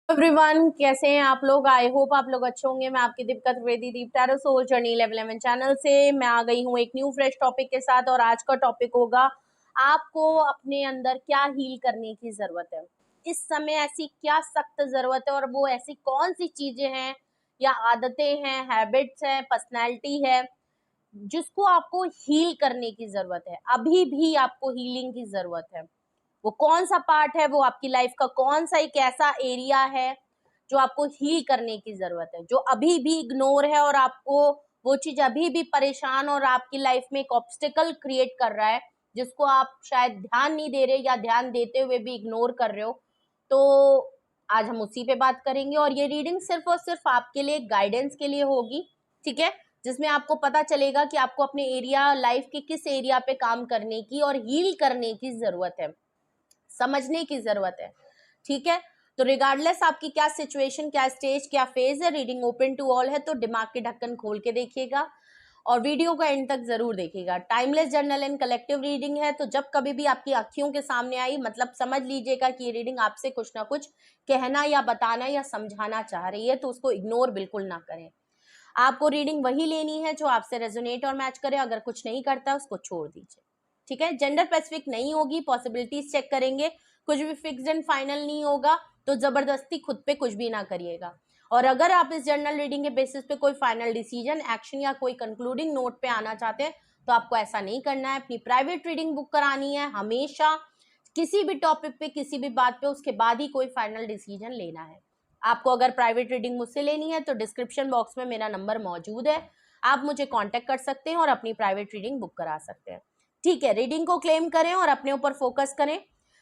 Everyone, कैसे हैं आप लोग। आई होप आप लोग अच्छे होंगे। मैं आपकी Deepika Trivedi, Deep tarot soul journey level 11 channel से मैं आ गई हूँ एक न्यू फ्रेश टॉपिक के साथ। और आज का टॉपिक होगा आपको अपने अंदर क्या हील करने की जरूरत है। इस समय ऐसी क्या सख्त जरूरत है और वो ऐसी कौन सी चीजें हैं या आदतें हैं, हैबिट्स हैं, पर्सनैलिटी है जिसको आपको हील करने की जरूरत है। अभी भी आपको हीलिंग की जरूरत है। वो कौन सा पार्ट है, वो आपकी लाइफ का कौन सा एक ऐसा एरिया है जो आपको हील करने की जरूरत है, जो अभी भी इग्नोर है और आपको वो चीज अभी भी परेशान और आपकी लाइफ में एक ऑब्स्टिकल क्रिएट कर रहा है, जिसको आप शायद ध्यान नहीं दे रहे या ध्यान देते हुए भी इग्नोर कर रहे हो। तो आज हम उसी पे बात करेंगे और ये रीडिंग सिर्फ और सिर्फ आपके लिए गाइडेंस के लिए होगी, ठीक है, जिसमें आपको पता चलेगा कि आपको अपने एरिया, लाइफ के किस एरिया पे काम करने की और हील करने की जरूरत है, समझने की जरूरत है, ठीक है। तो रिगार्डलेस आपकी क्या सिचुएशन, क्या स्टेज, क्या फेज है, रीडिंग ओपन टू ऑल है, तो दिमाग के ढक्कन खोल के देखिएगा और वीडियो का एंड तक जरूर देखिएगा। Timeless journal and collective reading है, तो जब कभी भी आपकी आंखों के सामने आई, मतलब समझ लीजिएगा कि ये रीडिंग आपसे कुछ ना कुछ कहना या बताना या समझाना चाह रही है, तो उसको इग्नोर बिल्कुल ना करें। आपको रीडिंग वही लेनी है जो आपसे रेजोनेट और मैच करे। अगर कुछ नहीं करता उसको छोड़ दीजिए, ठीक है। जेंडर स्पेसिफिक नहीं होगी, पॉसिबिलिटीज चेक करेंगे, कुछ भी फिक्स्ड एंड फाइनल नहीं होगा, तो जबरदस्ती खुद पे कुछ भी ना करिएगा। और अगर आप इस जर्नल रीडिंग के बेसिस पे कोई फाइनल डिसीजन, एक्शन या कोई कंक्लूडिंग नोट पे आना चाहते हैं, तो आपको ऐसा नहीं करना है। अपनी प्राइवेट रीडिंग बुक करानी है हमेशा, किसी भी टॉपिक पे, किसी भी बात पे, उसके बाद ही कोई फाइनल डिसीजन लेना है। आपको अगर प्राइवेट रीडिंग मुझसे लेनी है तो डिस्क्रिप्शन बॉक्स में मेरा नंबर मौजूद है, आप मुझे कांटेक्ट कर सकते हैं और अपनी प्राइवेट रीडिंग बुक करा सकते हैं, ठीक है। रीडिंग को क्लेम करें और अपने ऊपर फोकस करें।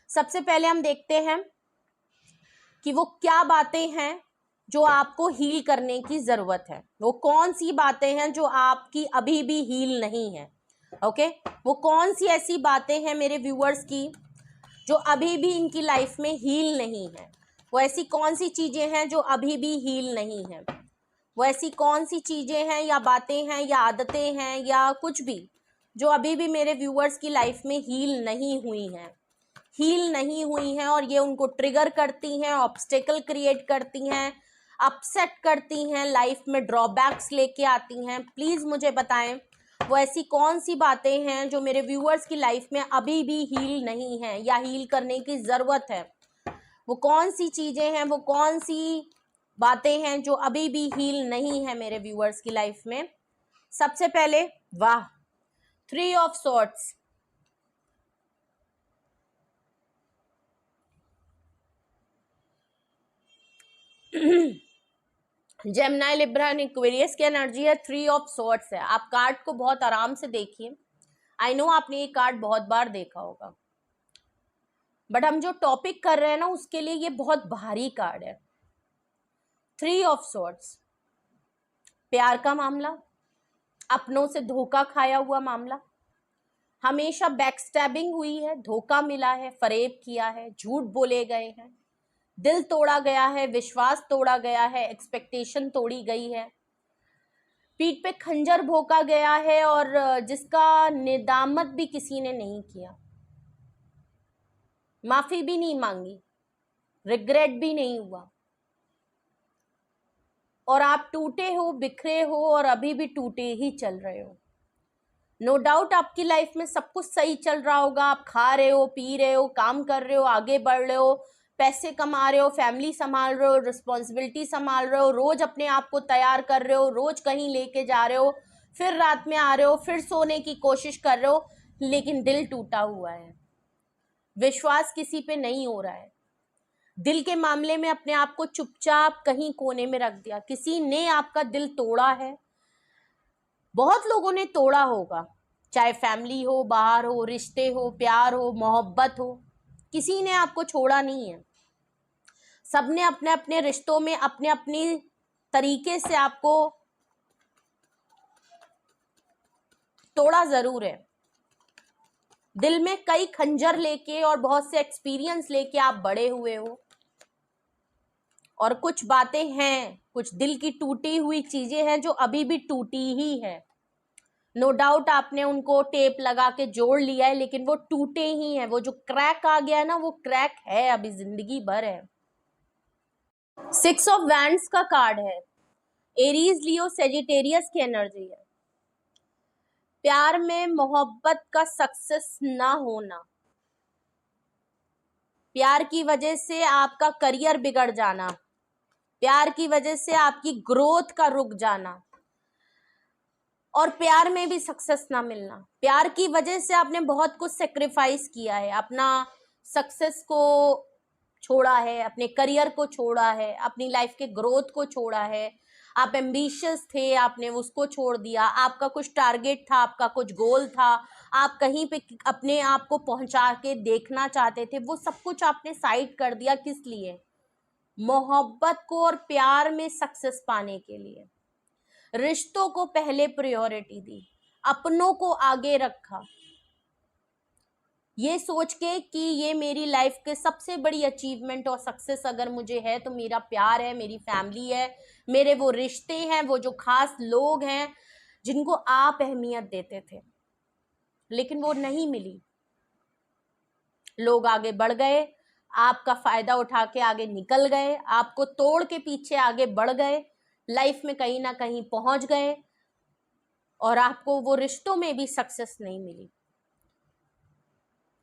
सबसे पहले हम देखते हैं कि वो क्या बातें हैं जो आपको हील करने की जरूरत है। वो कौन सी बातें हैं जो आपकी अभी भी हील नहीं है, ओके। वो कौन सी ऐसी बातें हैं मेरे व्यूअर्स की जो अभी भी इनकी लाइफ में हील नहीं है। वो ऐसी कौन सी चीजें हैं जो अभी भी हील नहीं है। वो ऐसी कौन सी चीजें हैं या बातें हैं या आदतें हैं या कुछ भी जो अभी भी मेरे व्यूअर्स की लाइफ में हील नहीं हुई हैं, हील नहीं हुई हैं, और ये उनको ट्रिगर करती हैं, ऑब्स्टेकल क्रिएट करती हैं, अपसेट करती हैं, लाइफ में ड्रॉबैक्स लेके आती हैं। प्लीज मुझे बताएं वो ऐसी कौन सी बातें हैं जो मेरे व्यूअर्स की लाइफ में अभी भी हील नहीं है या हील करने की जरूरत है। वो कौन सी चीजें हैं, वो कौन सी बातें हैं जो अभी भी हील नहीं है मेरे व्यूअर्स की लाइफ में। सबसे पहले, वाह, 3 of sorts. Gemini, Libra and Aquarius की एनर्जी है, 3 ऑफ सॉर्ट्स है। आप कार्ड को बहुत आराम से देखिए। आई नो आपने ये कार्ड बहुत बार देखा होगा, बट हम जो टॉपिक कर रहे हैं ना उसके लिए ये बहुत भारी कार्ड है। 3 ऑफ सॉर्ट्स, प्यार का मामला, अपनों से धोखा खाया हुआ मामला, हमेशा बैकस्टैबिंग हुई है, धोखा मिला है, फरेब किया है, झूठ बोले गए हैं, दिल तोड़ा गया है, विश्वास तोड़ा गया है, एक्सपेक्टेशन तोड़ी गई है, पीठ पे खंजर भोंका गया है और जिसका निदामत भी किसी ने नहीं किया, माफी भी नहीं मांगी, रिग्रेट भी नहीं हुआ, और आप टूटे हो, बिखरे हो और अभी भी टूटे ही चल रहे हो। नो डाउट आपकी लाइफ में सब कुछ सही चल रहा होगा, आप खा रहे हो, पी रहे हो, काम कर रहे हो, आगे बढ़ रहे हो, पैसे कमा रहे हो, फैमिली संभाल रहे हो, रिस्पॉन्सिबिलिटी संभाल रहे हो, रोज अपने आप को तैयार कर रहे हो, रोज कहीं लेके जा रहे हो, फिर रात में आ रहे हो, फिर सोने की कोशिश कर रहे हो, लेकिन दिल टूटा हुआ है, विश्वास किसी पे नहीं हो रहा है। दिल के मामले में अपने आप को चुपचाप कहीं कोने में रख दिया। किसी ने आपका दिल तोड़ा है, बहुत लोगों ने तोड़ा होगा, चाहे फैमिली हो, बाहर हो, रिश्ते हो, प्यार हो, मोहब्बत हो, किसी ने आपको छोड़ा नहीं है। सबने अपने अपने रिश्तों में अपने अपनी तरीके से आपको तोड़ा जरूर है। दिल में कई खंजर लेके और बहुत से एक्सपीरियंस लेके आप बड़े हुए हो, और कुछ बातें हैं, कुछ दिल की टूटी हुई चीजें हैं जो अभी भी टूटी ही है। नो डाउट आपने उनको टेप लगा के जोड़ लिया है, लेकिन वो टूटे ही हैं। वो जो क्रैक आ गया है ना, वो क्रैक है, अभी जिंदगी भर है। सिक्स ऑफ वैंड्स का कार्ड है, एरीज लियो सेजिटेरियस की एनर्जी है। प्यार में मोहब्बत का सक्सेस ना होना, प्यार की वजह से आपका करियर बिगड़ जाना, प्यार की वजह से आपकी ग्रोथ का रुक जाना, और प्यार में भी सक्सेस ना मिलना। प्यार की वजह से आपने बहुत कुछ सेक्रीफाइस किया है, अपना सक्सेस को छोड़ा है, अपने करियर को छोड़ा है, अपनी लाइफ के ग्रोथ को छोड़ा है। आप एम्बिशियस थे, आपने उसको छोड़ दिया। आपका कुछ टारगेट था, आपका कुछ गोल था, आप कहीं पे अपने आप को पहुंचा के देखना चाहते थे, वो सब कुछ आपने साइड कर दिया। किस लिए? मोहब्बत को और प्यार में सक्सेस पाने के लिए। रिश्तों को पहले प्रायोरिटी दी, अपनों को आगे रखा, ये सोच के कि ये मेरी लाइफ के सबसे बड़ी अचीवमेंट और सक्सेस अगर मुझे है तो मेरा प्यार है, मेरी फैमिली है, मेरे वो रिश्ते हैं, वो जो खास लोग हैं जिनको आप अहमियत देते थे, लेकिन वो नहीं मिली। लोग आगे बढ़ गए, आपका फायदा उठा के आगे निकल गए, आपको तोड़ के पीछे आगे बढ़ गए, लाइफ में कहीं ना कहीं पहुंच गए, और आपको वो रिश्तों में भी सक्सेस नहीं मिली।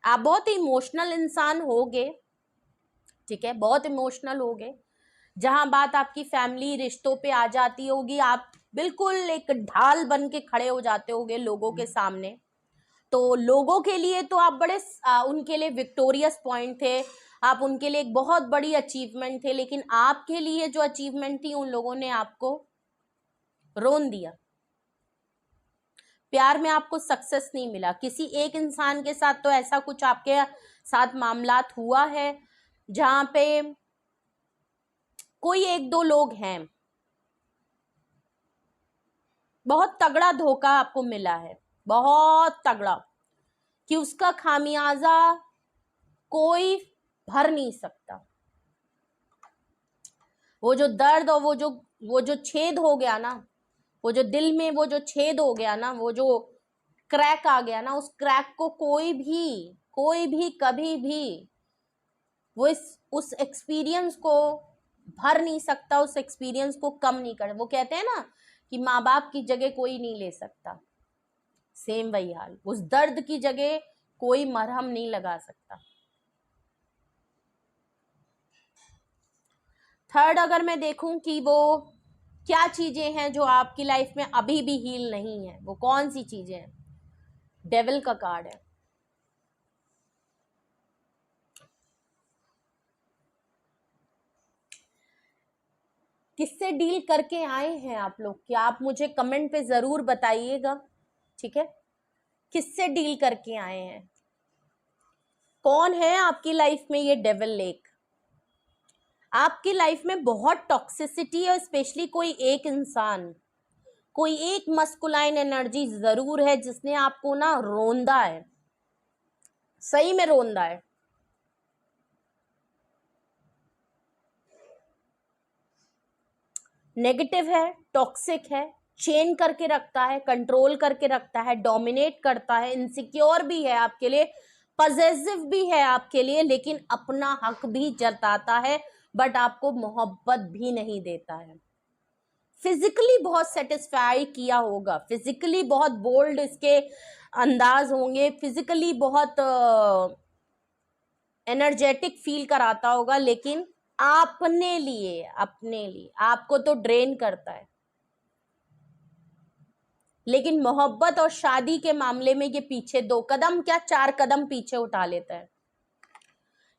आप बहुत इमोशनल इंसान होगे, ठीक है, बहुत इमोशनल होगे। जहां बात आपकी फैमिली रिश्तों पे आ जाती होगी, आप बिल्कुल एक ढाल बन के खड़े हो जाते होगे लोगों के सामने। तो लोगों के लिए तो आप बड़े उनके लिए विक्टोरियस पॉइंट थे, आप उनके लिए एक बहुत बड़ी अचीवमेंट थे, लेकिन आपके लिए जो अचीवमेंट थी उन लोगों ने आपको रोन दिया। प्यार में आपको सक्सेस नहीं मिला। किसी एक इंसान के साथ तो ऐसा कुछ आपके साथ मामलात हुआ है जहां पे कोई एक दो लोग हैं, बहुत तगड़ा धोखा आपको मिला है, बहुत तगड़ा, कि उसका खामियाजा कोई भर नहीं सकता। वो जो दर्द और वो जो छेद हो गया ना, वो जो दिल में वो जो छेद हो गया ना, वो जो क्रैक आ गया ना, उस क्रैक को कोई भी कभी भी वो उस एक्सपीरियंस को भर नहीं सकता, उस एक्सपीरियंस को कम नहीं कर। वो कहते हैं ना कि माँ बाप की जगह कोई नहीं ले सकता, सेम वही हाल, उस दर्द की जगह कोई मरहम नहीं लगा सकता। थर्ड, अगर मैं देखूं कि वो क्या चीजें हैं जो आपकी लाइफ में अभी भी हील नहीं है, वो कौन सी चीजें हैं? डेविल का कार्ड है। किससे डील करके आए हैं आप लोग? क्या आप मुझे कमेंट पे जरूर बताइएगा, ठीक है? किससे डील करके आए हैं? कौन है आपकी लाइफ में ये डेविल लेक? आपकी लाइफ में बहुत टॉक्सिसिटी है, स्पेशली कोई एक इंसान, कोई एक मस्कुलाइन एनर्जी जरूर है जिसने आपको ना रोंदा है, सही में रोंदा है। नेगेटिव है, टॉक्सिक है, चेन करके रखता है, कंट्रोल करके रखता है, डोमिनेट करता है, इनसिक्योर भी है आपके लिए, पजेसिव भी है आपके लिए, लेकिन अपना हक भी जताता है, बट आपको मोहब्बत भी नहीं देता है। फिजिकली बहुत सेटिस्फाई किया होगा, फिजिकली बहुत बोल्ड इसके अंदाज होंगे, फिजिकली बहुत एनर्जेटिक फील कराता होगा, लेकिन अपने लिए आपको तो ड्रेन करता है। लेकिन मोहब्बत और शादी के मामले में ये पीछे 2 कदम क्या 4 कदम पीछे उठा लेता है।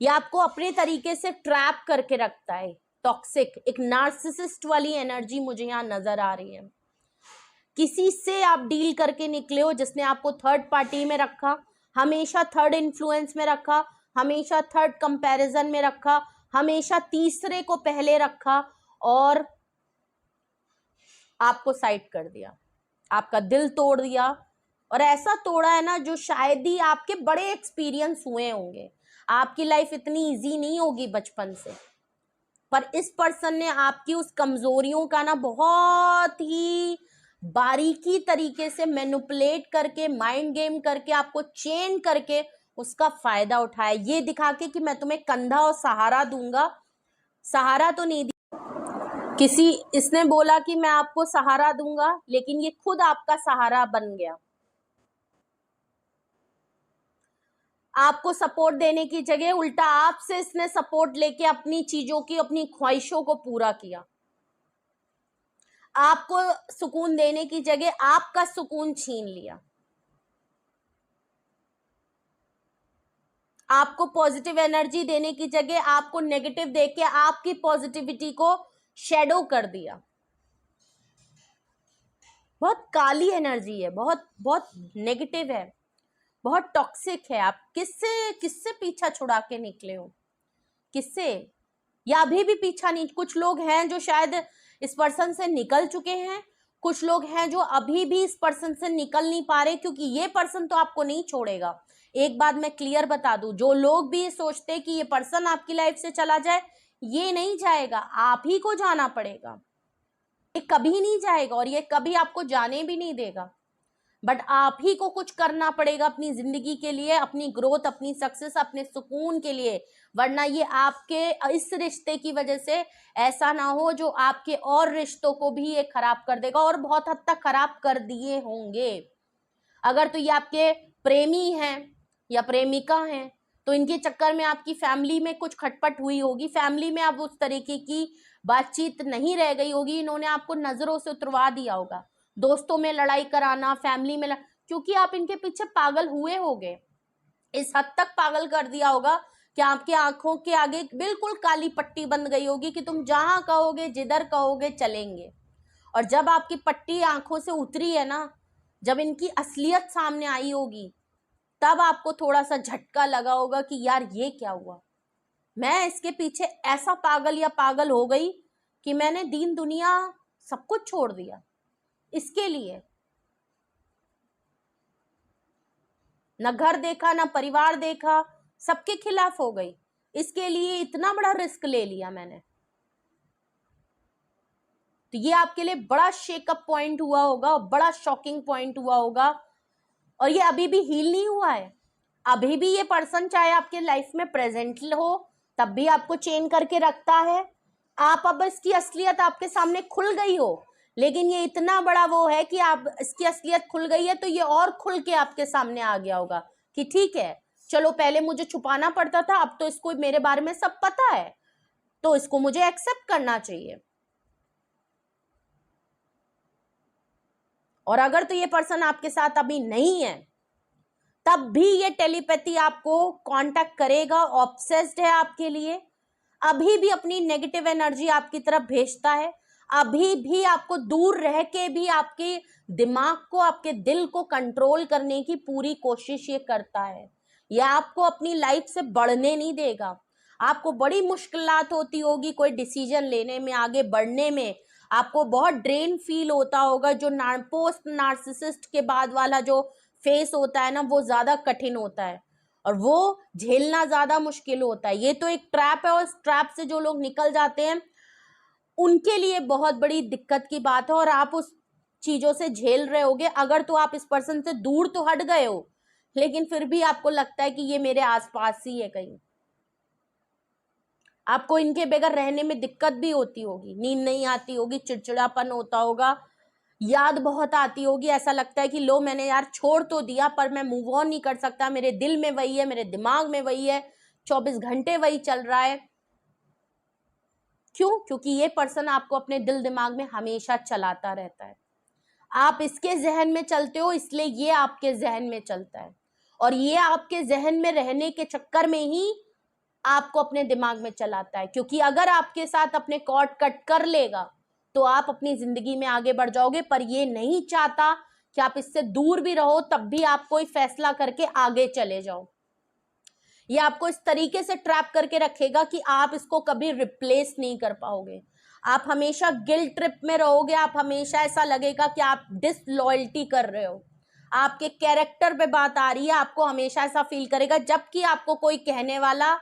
ये आपको अपने तरीके से ट्रैप करके रखता है। टॉक्सिक, एक नार्सिसिस्ट वाली एनर्जी मुझे यहां नजर आ रही है। किसी से आप डील करके निकले हो जिसने आपको थर्ड पार्टी में रखा, हमेशा थर्ड इन्फ्लुएंस में रखा, हमेशा थर्ड कंपैरिजन में रखा, हमेशा तीसरे को पहले रखा, और आपको साइड कर दिया, आपका दिल तोड़ दिया। और ऐसा तोड़ा है ना जो शायद ही आपके बड़े एक्सपीरियंस हुए होंगे। आपकी लाइफ इतनी इजी नहीं होगी बचपन से, पर इस पर्सन ने आपकी उस कमजोरियों का ना बहुत ही बारीकी तरीके से मैनिपुलेट करके, माइंड गेम करके, आपको चेन करके उसका फायदा उठाया, ये दिखा के कि मैं तुम्हें कंधा और सहारा दूंगा। सहारा तो नहीं दिया, किसी इसने बोला कि मैं आपको सहारा दूंगा, लेकिन ये खुद आपका सहारा बन गया। आपको सपोर्ट देने की जगह उल्टा आपसे इसने सपोर्ट लेके अपनी चीजों की, अपनी ख्वाहिशों को पूरा किया। आपको सुकून देने की जगह आपका सुकून छीन लिया। आपको पॉजिटिव एनर्जी देने की जगह आपको नेगेटिव देके आपकी पॉजिटिविटी को शेडो कर दिया। बहुत काली एनर्जी है, बहुत बहुत नेगेटिव है, बहुत टॉक्सिक है। आप किससे किससे पीछा छुड़ा के निकले हो? किससे? या अभी भी पीछा नहीं? कुछ लोग हैं जो शायद इस पर्सन से निकल चुके हैं, कुछ लोग हैं जो अभी भी इस पर्सन से निकल नहीं पा रहे, क्योंकि ये पर्सन तो आपको नहीं छोड़ेगा। एक बात मैं क्लियर बता दूं, जो लोग भी सोचते कि ये पर्सन आपकी लाइफ से चला जाए, ये नहीं जाएगा, आप ही को जाना पड़ेगा। ये कभी नहीं जाएगा और ये कभी आपको जाने भी नहीं देगा। बट आप ही को कुछ करना पड़ेगा अपनी जिंदगी के लिए, अपनी ग्रोथ, अपनी सक्सेस, अपने सुकून के लिए। वरना ये आपके इस रिश्ते की वजह से ऐसा ना हो जो आपके और रिश्तों को भी ये खराब कर देगा, और बहुत हद तक खराब कर दिए होंगे। अगर तो ये आपके प्रेमी हैं या प्रेमिका हैं, तो इनके चक्कर में आपकी फैमिली में कुछ खटपट हुई होगी, फैमिली में अब उस तरीके की बातचीत नहीं रह गई होगी, इन्होंने आपको नजरों से उतरवा दिया होगा। दोस्तों में लड़ाई कराना, फैमिली में क्योंकि आप इनके पीछे पागल हुए होगे, इस हद तक पागल कर दिया होगा कि आपकी आंखों के आगे बिल्कुल काली पट्टी बन गई होगी कि तुम जहां कहोगे, जिधर कहोगे चलेंगे। और जब आपकी पट्टी आंखों से उतरी है ना, जब इनकी असलियत सामने आई होगी, तब आपको थोड़ा सा झटका लगा होगा कि यार ये क्या हुआ, मैं इसके पीछे ऐसा पागल या पागल हो गई कि मैंने दीन दुनिया सब कुछ छोड़ दिया इसके लिए। न घर देखा, न परिवार देखा, सबके खिलाफ हो गई, इसके लिए इतना बड़ा रिस्क ले लिया मैंने। तो ये आपके लिए बड़ा शेकअप पॉइंट हुआ होगा, बड़ा शॉकिंग पॉइंट हुआ होगा, और ये अभी भी हील नहीं हुआ है। अभी भी ये पर्सन चाहे आपके लाइफ में प्रेजेंट हो, तब भी आपको चेन करके रखता है। आप अब इसकी असलियत आपके सामने खुल गई हो, लेकिन ये इतना बड़ा वो है कि आप इसकी असलियत खुल गई है, तो ये और खुल के आपके सामने आ गया होगा कि ठीक है, चलो पहले मुझे छुपाना पड़ता था, अब तो इसको मेरे बारे में सब पता है, तो इसको मुझे एक्सेप्ट करना चाहिए। और अगर तो ये पर्सन आपके साथ अभी नहीं है, तब भी ये टेलीपैथी आपको कांटेक्ट करेगा, ऑब्सेस्ड है आपके लिए, अभी भी अपनी नेगेटिव एनर्जी आपकी तरफ भेजता है, अभी भी आपको दूर रह के भी आपके दिमाग को, आपके दिल को कंट्रोल करने की पूरी कोशिश ये करता है। यह आपको अपनी लाइफ से बढ़ने नहीं देगा। आपको बड़ी मुश्किलात होती होगी कोई डिसीजन लेने में, आगे बढ़ने में, आपको बहुत ड्रेन फील होता होगा। जो पोस्ट नार्सिसिस्ट के बाद वाला जो फेस होता है ना, वो ज्यादा कठिन होता है और वो झेलना ज्यादा मुश्किल होता है। ये तो एक ट्रैप है, और इस ट्रैप से जो लोग निकल जाते हैं उनके लिए बहुत बड़ी दिक्कत की बात है, और आप उस चीजों से झेल रहे होगे। अगर तो आप इस पर्सन से दूर तो हट गए हो, लेकिन फिर भी आपको लगता है कि ये मेरे आसपास ही है कहीं। आपको इनके बगैर रहने में दिक्कत भी होती होगी, नींद नहीं आती होगी, चिड़चिड़ापन होता होगा, याद बहुत आती होगी, ऐसा लगता है कि लो मैंने यार छोड़ तो दिया पर मैं मूव ऑन नहीं कर सकता, मेरे दिल में वही है, मेरे दिमाग में वही है, 24 घंटे वही चल रहा है। क्यों? क्योंकि ये पर्सन आपको अपने दिल दिमाग में हमेशा चलाता रहता है। आप इसके जहन में चलते हो, इसलिए ये आपके जहन में चलता है, और ये आपके जहन में रहने के चक्कर में ही आपको अपने दिमाग में चलाता है। क्योंकि अगर आपके साथ अपने कॉर्ड कट कर लेगा तो आप अपनी जिंदगी में आगे बढ़ जाओगे, पर ये नहीं चाहता कि आप इससे दूर भी रहो, तब भी आप कोई फैसला करके आगे चले जाओ। ये आपको इस तरीके से ट्रैप करके रखेगा कि आप इसको कभी रिप्लेस नहीं कर पाओगे। आप हमेशा गिल्ट ट्रिप में रहोगे, आप हमेशा ऐसा लगेगा कि आप डिसलॉयल्टी कर रहे हो, आपके कैरेक्टर पे बात आ रही है, आपको हमेशा ऐसा फील करेगा, जबकि आपको कोई कहने वाला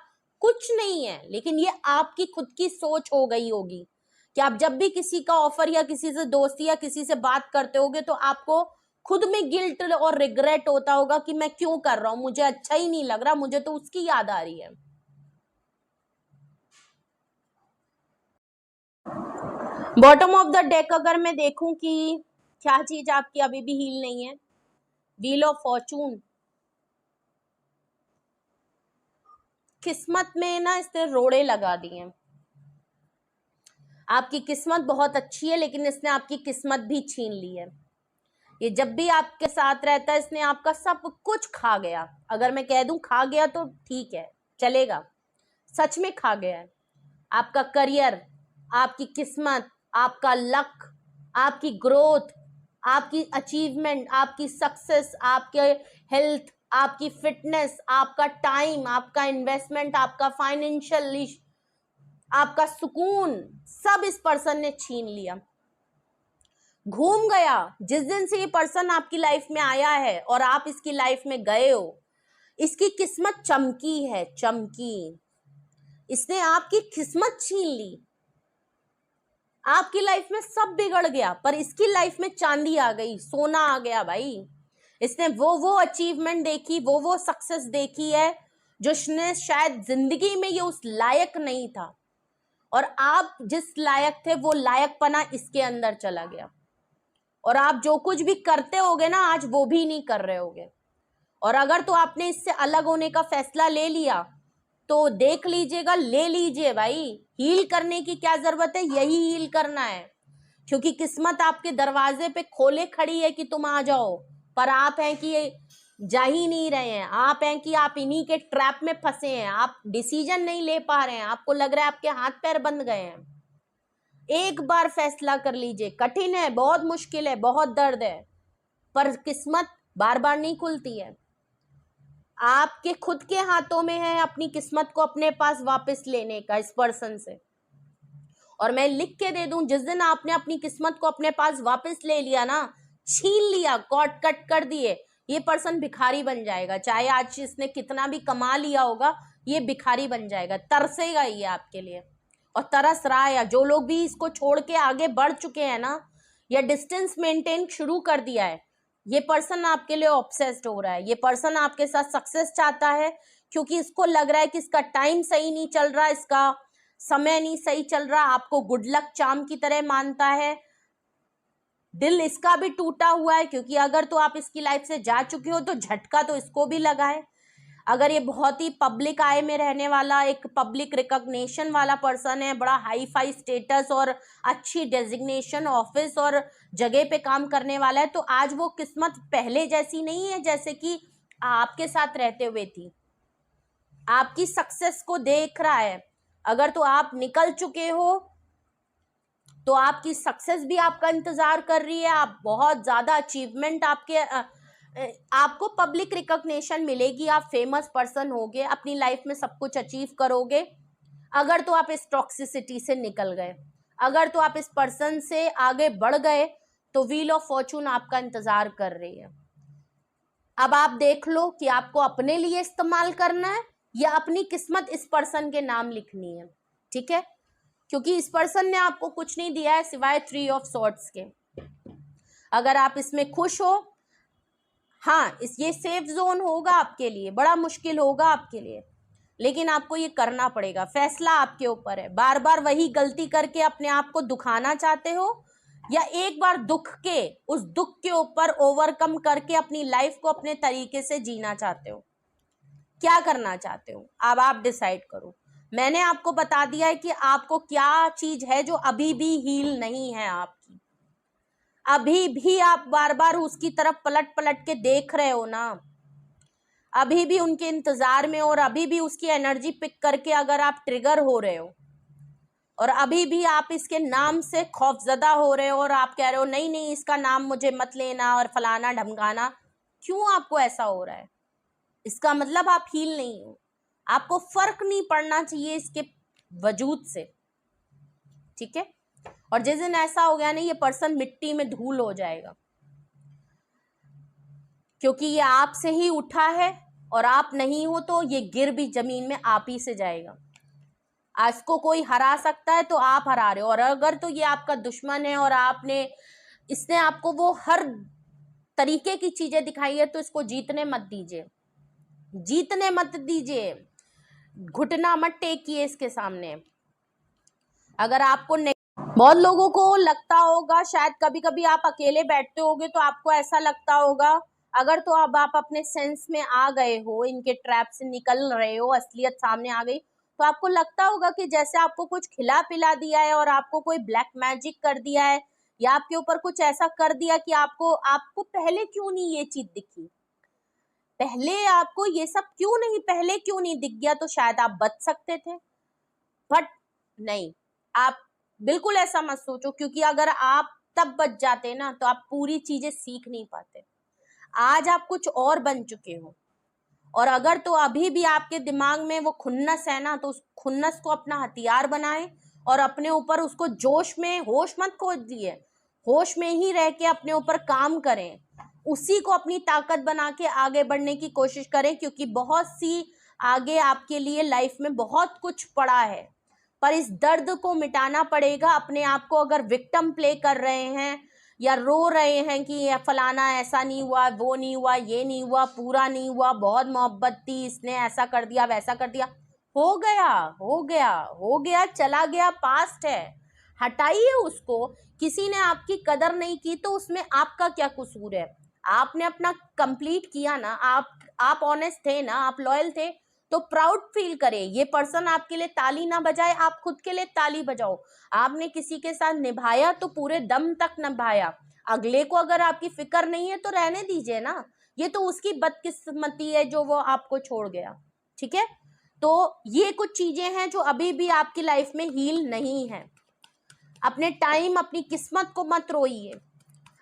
कुछ नहीं है। लेकिन ये आपकी खुद की सोच हो गई होगी कि आप जब भी किसी का ऑफर या किसी से दोस्ती या किसी से बात करते होगे, तो आपको खुद में गिल्ट और रिग्रेट होता होगा कि मैं क्यों कर रहा हूं, मुझे अच्छा ही नहीं लग रहा, मुझे तो उसकी याद आ रही है। बॉटम ऑफ द डेक अगर मैं देखूं कि क्या चीज आपकी अभी भी हील नहीं है, व्हील ऑफ फॉर्चून। किस्मत में ना इसने रोड़े लगा दिए। आपकी किस्मत बहुत अच्छी है लेकिन इसने आपकी किस्मत भी छीन ली है। ये जब भी आपके साथ रहता है इसने आपका सब कुछ खा गया। अगर मैं कह दूं खा गया तो ठीक है, चलेगा, सच में खा गया है। आपका करियर, आपकी किस्मत, आपका लक, आपकी ग्रोथ, आपकी अचीवमेंट, आपकी सक्सेस, आपके हेल्थ, आपकी फिटनेस, आपका टाइम, आपका इन्वेस्टमेंट, आपका फाइनेंशियल, आपका सुकून, सब इस पर्सन ने छीन लिया। घूम गया। जिस दिन से ये पर्सन आपकी लाइफ में आया है और आप इसकी लाइफ में गए हो, इसकी किस्मत चमकी है, चमकी। इसने आपकी किस्मत छीन ली। आपकी लाइफ में सब बिगड़ गया पर इसकी लाइफ में चांदी आ गई, सोना आ गया भाई। इसने वो अचीवमेंट देखी, वो सक्सेस देखी है जो इसने शायद जिंदगी में ये उस लायक नहीं था, और आप जिस लायक थे वो लायकपना इसके अंदर चला गया। और आप जो कुछ भी करते होगे ना आज वो भी नहीं कर रहे होगे। और अगर तो आपने इससे अलग होने का फैसला ले लिया तो देख लीजिएगा, ले लीजिए भाई। हील करने की क्या जरूरत है, यही हील करना है। क्योंकि किस्मत आपके दरवाजे पे खोले खड़ी है कि तुम आ जाओ, पर आप हैं कि जा ही नहीं रहे हैं। आप हैं कि आप इन्हीं के ट्रैप में फंसे हैं। आप डिसीजन नहीं ले पा रहे हैं, आपको लग रहा है आपके हाथ पैर बंद गए हैं। एक बार फैसला कर लीजिए। कठिन है, बहुत मुश्किल है, बहुत दर्द है, पर किस्मत बार बार नहीं खुलती है। आपके खुद के हाथों में है अपनी किस्मत को अपने पास वापस लेने का इस पर्सन से। और मैं लिख के दे दूं, जिस दिन आपने अपनी किस्मत को अपने पास वापस ले लिया ना, छीन लिया, कॉट कट कर दिए, ये पर्सन भिखारी बन जाएगा। चाहे आज इसने कितना भी कमा लिया होगा, ये भिखारी बन जाएगा। तरसेगा ये आपके लिए और तरस रहा है। जो लोग भी इसको छोड़ के आगे बढ़ चुके हैं ना, या डिस्टेंस मेंटेन शुरू कर दिया है, ये पर्सन आपके लिए ऑब्सेस्ड हो रहा है। ये पर्सन आपके साथ सक्सेस चाहता है क्योंकि इसको लग रहा है कि इसका टाइम सही नहीं चल रहा, इसका समय नहीं सही चल रहा। आपको गुड लक चार्म की तरह मानता है। दिल इसका भी टूटा हुआ है क्योंकि अगर तो आप इसकी लाइफ से जा चुके हो तो झटका तो इसको भी लगा है। अगर ये बहुत ही पब्लिक आय में रहने वाला, एक पब्लिक रिकॉग्निशन वाला पर्सन है, बड़ा हाई फाई स्टेटस और अच्छी डेजिग्नेशन, ऑफिस और जगह पे काम करने वाला है, तो आज वो किस्मत पहले जैसी नहीं है जैसे कि आपके साथ रहते हुए थी। आपकी सक्सेस को देख रहा है। अगर तो आप निकल चुके हो तो आपकी सक्सेस भी आपका इंतजार कर रही है। आप बहुत ज्यादा अचीवमेंट आपको पब्लिक रिकॉग्निशन मिलेगी, आप फेमस पर्सन होगे, अपनी लाइफ में सब कुछ अचीव करोगे। अगर तो आप इस टॉक्सिसिटी से निकल गए, अगर तो आप इस पर्सन से आगे बढ़ गए, तो व्हील ऑफ फॉर्चून आपका इंतजार कर रही है। अब आप देख लो कि आपको अपने लिए इस्तेमाल करना है या अपनी किस्मत इस पर्सन के नाम लिखनी है। ठीक है, क्योंकि इस पर्सन ने आपको कुछ नहीं दिया है सिवाय 3 ऑफ सॉर्ड्स के। अगर आप इसमें खुश हो, हाँ, ये सेफ जोन होगा आपके लिए, बड़ा मुश्किल होगा आपके लिए, लेकिन आपको ये करना पड़ेगा। फैसला आपके ऊपर है। बार बार वही गलती करके अपने आप को दुखाना चाहते हो या एक बार उस दुख के ऊपर ओवरकम करके अपनी लाइफ को अपने तरीके से जीना चाहते हो? क्या करना चाहते हो? अब आप डिसाइड करो। मैंने आपको बता दिया है कि आपको क्या चीज है जो अभी भी हील नहीं है आपकी। अभी भी आप बार बार उसकी तरफ पलट पलट के देख रहे हो ना, अभी भी उनके इंतजार में, और अभी भी उसकी एनर्जी पिक करके अगर आप ट्रिगर हो रहे हो, और अभी भी आप इसके नाम से खौफजदा हो रहे हो और आप कह रहे हो नहीं नहीं इसका नाम मुझे मत लेना और फलाना ढमकाना, क्यों आपको ऐसा हो रहा है? इसका मतलब आप हील नहीं हो। आपको फर्क नहीं पड़ना चाहिए इसके वजूद से। ठीक है, और जिस दिन ऐसा हो गया ना, ये पर्सन मिट्टी में धूल हो जाएगा, क्योंकि ये आपसे ही उठा है और आप नहीं हो तो ये गिर भी जमीन में आप ही से जाएगा। आज को कोई हरा सकता है तो आप हरा रहे हो, और अगर तो ये आपका दुश्मन है और इसने आपको वो हर तरीके की चीजें दिखाई है, तो इसको जीतने मत दीजिए, जीतने मत दीजिए, घुटना मत टेकिए इसके सामने। अगर आपको बहुत लोगों को लगता होगा, शायद कभी कभी आप अकेले बैठते होगे तो आपको ऐसा लगता होगा, अगर तो अब आप अपने सेंस में आ गए हो, इनके ट्रैप से निकल रहे हो, असलियत सामने आ गई, तो आपको लगता होगा कि जैसे आपको कुछ खिला पिला दिया है और आपको कोई ब्लैक मैजिक कर दिया है, या आपके ऊपर कुछ ऐसा कर दिया कि आपको पहले क्यों नहीं ये चीज दिखी, पहले आपको ये सब पहले क्यों नहीं दिख गया, तो शायद आप बच सकते थे। बट नहीं, आप बिल्कुल ऐसा मत सोचो, क्योंकि अगर आप तब बच जाते ना तो आप पूरी चीजें सीख नहीं पाते। आज आप कुछ और बन चुके हो, और अगर तो अभी भी आपके दिमाग में वो खुन्नस है ना, तो उस खुन्नस को अपना हथियार बनाएं और अपने ऊपर उसको जोश में, होश मत खो दिए, होश में ही रह के अपने ऊपर काम करें, उसी को अपनी ताकत बना के आगे बढ़ने की कोशिश करें, क्योंकि बहुत सी आगे आपके लिए लाइफ में बहुत कुछ पड़ा है, पर इस दर्द को मिटाना पड़ेगा। अपने आप को अगर विक्टिम प्ले कर रहे हैं या रो रहे हैं कि फलाना ऐसा नहीं हुआ, वो नहीं हुआ, ये नहीं हुआ, पूरा नहीं हुआ, बहुत मोहब्बत थी, इसने ऐसा कर दिया, वैसा कर दिया, हो गया हो गया हो गया, चला गया, पास्ट है, हटाइए उसको। किसी ने आपकी कदर नहीं की तो उसमें आपका क्या कसूर है? आपने अपना कंप्लीट किया ना, आप ऑनेस्ट थे ना, आप लॉयल थे, तो प्राउड फील करें। ये पर्सन आपके लिए ताली ना बजाए, आप खुद के लिए ताली बजाओ। आपने किसी के साथ निभाया तो पूरे दम तक निभाया, अगले को अगर आपकी फिक्र नहीं है तो रहने दीजिए ना, ये तो उसकी बदकिस्मती है जो वो आपको छोड़ गया। ठीक है, तो ये कुछ चीजें हैं जो अभी भी आपकी लाइफ में हील नहीं है। अपने टाइम, अपनी किस्मत को मत रोइए।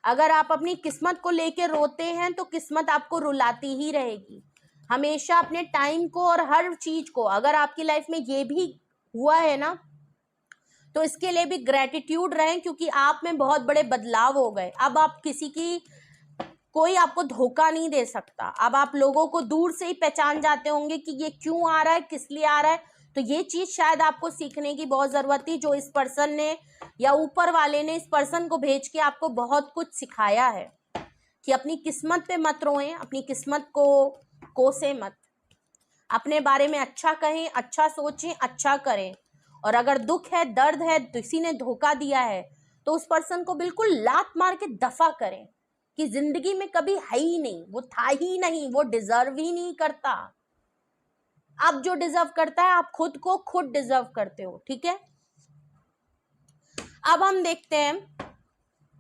अगर आप अपनी किस्मत को लेके रोते हैं तो किस्मत आपको रुलाती ही रहेगी। हमेशा अपने टाइम को और हर चीज को, अगर आपकी लाइफ में ये भी हुआ है ना, तो इसके लिए भी ग्रेटिट्यूड रहें, क्योंकि आप में बहुत बड़े बदलाव हो गए। अब आप कोई आपको धोखा नहीं दे सकता। अब आप लोगों को दूर से ही पहचान जाते होंगे कि ये क्यों आ रहा है, किस लिए आ रहा है। तो ये चीज शायद आपको सीखने की बहुत जरूरत थी, जो इस पर्सन ने या ऊपर वाले ने इस पर्सन को भेज के आपको बहुत कुछ सिखाया है, कि अपनी किस्मत पे मत रोएं, अपनी किस्मत को कोसे मत, अपने बारे में अच्छा कहें, अच्छा सोचें, अच्छा करें। और अगर दुख है, दर्द है, किसी ने धोखा दिया है, तो उस पर्सन को बिल्कुल लात मार के दफा करें कि जिंदगी में कभी है ही नहीं, वो था ही नहीं, वो डिजर्व ही नहीं करता। अब जो डिजर्व करता है, आप खुद को खुद डिजर्व करते हो। ठीक है, अब हम देखते हैं,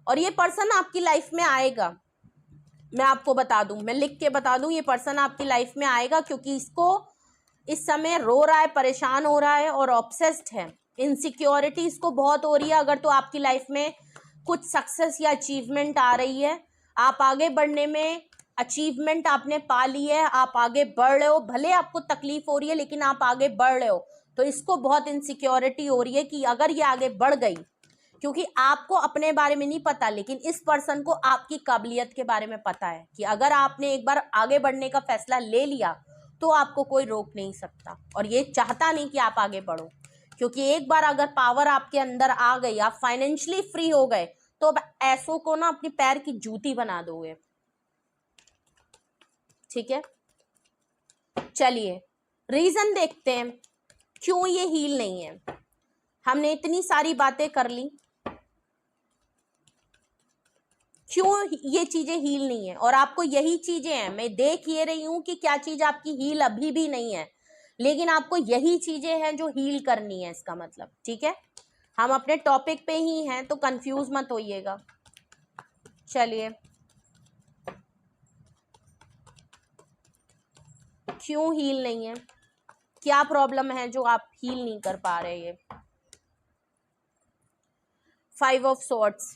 और ये पर्सन आपकी लाइफ में आएगा, मैं आपको बता दूं, मैं लिख के बता दूं, ये पर्सन आपकी लाइफ में आएगा, क्योंकि इसको इस समय रो रहा है, परेशान हो रहा है और ऑब्सेस्ड है, इनसिक्योरिटी इसको बहुत हो रही है। अगर तो आपकी लाइफ में कुछ सक्सेस या अचीवमेंट आ रही है, आप आगे बढ़ने में अचीवमेंट आपने पा ली है, आप आगे बढ़ रहे हो, भले आपको तकलीफ हो रही है लेकिन आप आगे बढ़ रहे हो, तो इसको बहुत इनसिक्योरिटी हो रही है कि अगर ये आगे बढ़ गई, क्योंकि आपको अपने बारे में नहीं पता, लेकिन इस पर्सन को आपकी काबिलियत के बारे में पता है, कि अगर आपने एक बार आगे बढ़ने का फैसला ले लिया तो आपको कोई रोक नहीं सकता, और ये चाहता नहीं कि आप आगे बढ़ो, क्योंकि एक बार अगर पावर आपके अंदर आ गई, आप फाइनेंशियली फ्री हो गए, तो अब ऐसों को ना अपनी पैर की जूती बना दोगे। ठीक है, चलिए रीजन देखते हैं क्यों ये हील नहीं है। हमने इतनी सारी बातें कर ली, क्यों ये चीजें हील नहीं है, और आपको यही चीजें हैं, मैं देख ये रही हूं कि क्या चीज आपकी हील अभी भी नहीं है, लेकिन आपको यही चीजें हैं जो हील करनी है, इसका मतलब। ठीक है, हम अपने टॉपिक पे ही हैं, तो कंफ्यूज मत होइएगा। चलिए, क्यों हील नहीं है, क्या प्रॉब्लम है जो आप हील नहीं कर पा रहे? ये 5 of swords,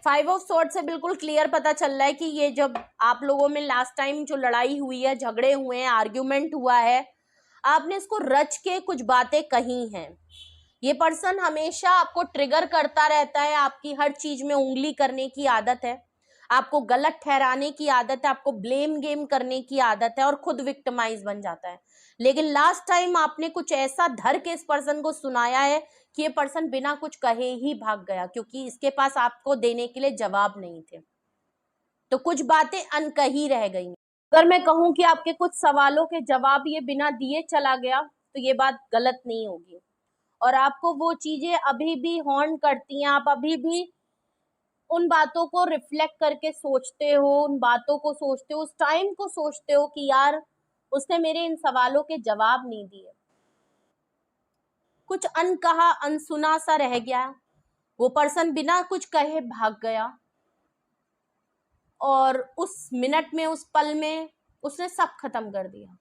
five of sword से बिल्कुल क्लियर पता चल रहा है कि ये जब आप लोगों में लास्ट टाइम जो लड़ाई हुई है, झगड़े हुए हैं, आर्ग्यूमेंट हुआ है, आपने इसको रच के कुछ बातें कही हैं। ये पर्सन हमेशा आपको ट्रिगर करता रहता है, आपकी हर चीज में उंगली करने की आदत है, आपको गलत ठहराने की आदत है, आपको ब्लेम गेम करने की आदत है, और खुद विक्टिमाइज बन जाता है। लेकिन लास्ट टाइम आपने कुछ ऐसा धर के इस पर्सन को सुनाया है कि ये पर्सन बिना कुछ कहे ही भाग गया, क्योंकि इसके पास आपको देने के लिए जवाब नहीं थे, तो कुछ बातें अनकही रह गई। अगर मैं कहूं कि आपके कुछ सवालों के जवाब ये बिना दिए चला गया तो ये बात गलत नहीं होगी, और आपको वो चीजें अभी भी हॉन्ट करती हैं, आप अभी भी उन बातों को रिफ्लेक्ट करके सोचते हो, उन बातों को सोचते हो, उस टाइम को सोचते हो कि यार उसने मेरे इन सवालों के जवाब नहीं दिए, कुछ अनकहा अनसुना सा रह गया, वो पर्सन बिना कुछ कहे भाग गया, और उस मिनट में, उस पल में उसने सब खत्म कर दिया।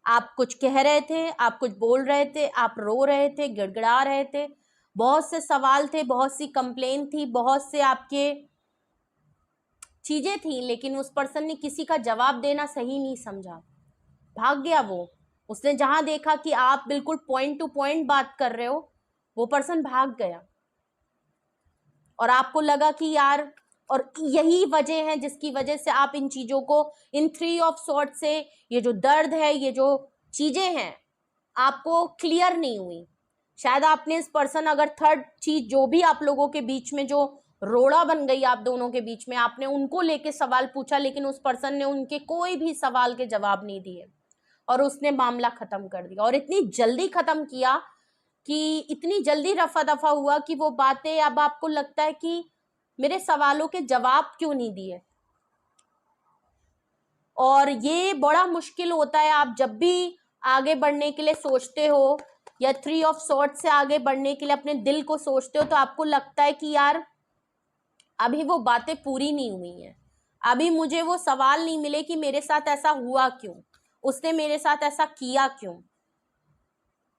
आप कुछ कह रहे थे, आप कुछ बोल रहे थे, आप रो रहे थे, गिड़गिड़ा रहे थे, बहुत से सवाल थे, बहुत सी कंप्लेन थी, बहुत से आपके चीजें थी, लेकिन उस पर्सन ने किसी का जवाब देना सही नहीं समझा, भाग गया वो। उसने जहां देखा कि आप बिल्कुल पॉइंट टू पॉइंट बात कर रहे हो, वो पर्सन भाग गया, और आपको लगा कि यार, और यही वजह है जिसकी वजह से आप इन चीजों को, इन थ्री ऑफ सॉर्ड से ये जो दर्द है, ये जो चीजें हैं आपको क्लियर नहीं हुई। शायद आपने इस पर्सन, अगर थर्ड चीज जो भी आप लोगों के बीच में जो रोड़ा बन गई आप दोनों के बीच में, आपने उनको लेके सवाल पूछा, लेकिन उस पर्सन ने उनके कोई भी सवाल के जवाब नहीं दिए, और उसने मामला खत्म कर दिया, और इतनी जल्दी खत्म किया कि इतनी जल्दी रफा दफा हुआ कि वो बातें अब आपको लगता है कि मेरे सवालों के जवाब क्यों नहीं दिए। और ये बड़ा मुश्किल होता है, आप जब भी आगे बढ़ने के लिए सोचते हो, या थ्री ऑफ सॉर्ड से आगे बढ़ने के लिए अपने दिल को सोचते हो, तो आपको लगता है कि यार अभी वो बातें पूरी नहीं हुई हैं, अभी मुझे वो सवाल नहीं मिले कि मेरे साथ ऐसा हुआ क्यों, उसने मेरे साथ ऐसा किया क्यों।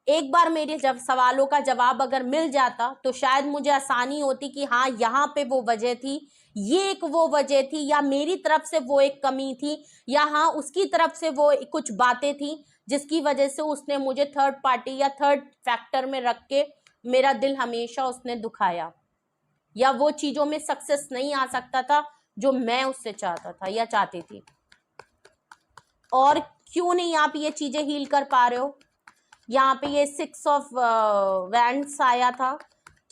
एक बार मेरे जब सवालों का जवाब अगर मिल जाता तो शायद मुझे आसानी होती कि हाँ यहाँ पे वो वजह थी, ये एक वो वजह थी, या मेरी तरफ से वो एक कमी थी, या हाँ उसकी तरफ से वो कुछ बातें थी जिसकी वजह से उसने मुझे थर्ड पार्टी या थर्ड फैक्टर में रख के मेरा दिल हमेशा उसने दुखाया, या वो चीजों में सक्सेस नहीं आ सकता था जो मैं उससे चाहता था या चाहती थी। और क्यों नहीं आप ये चीजें हील कर पा रहे हो। यहाँ पे ये 6 ऑफ वैंड्स आया था,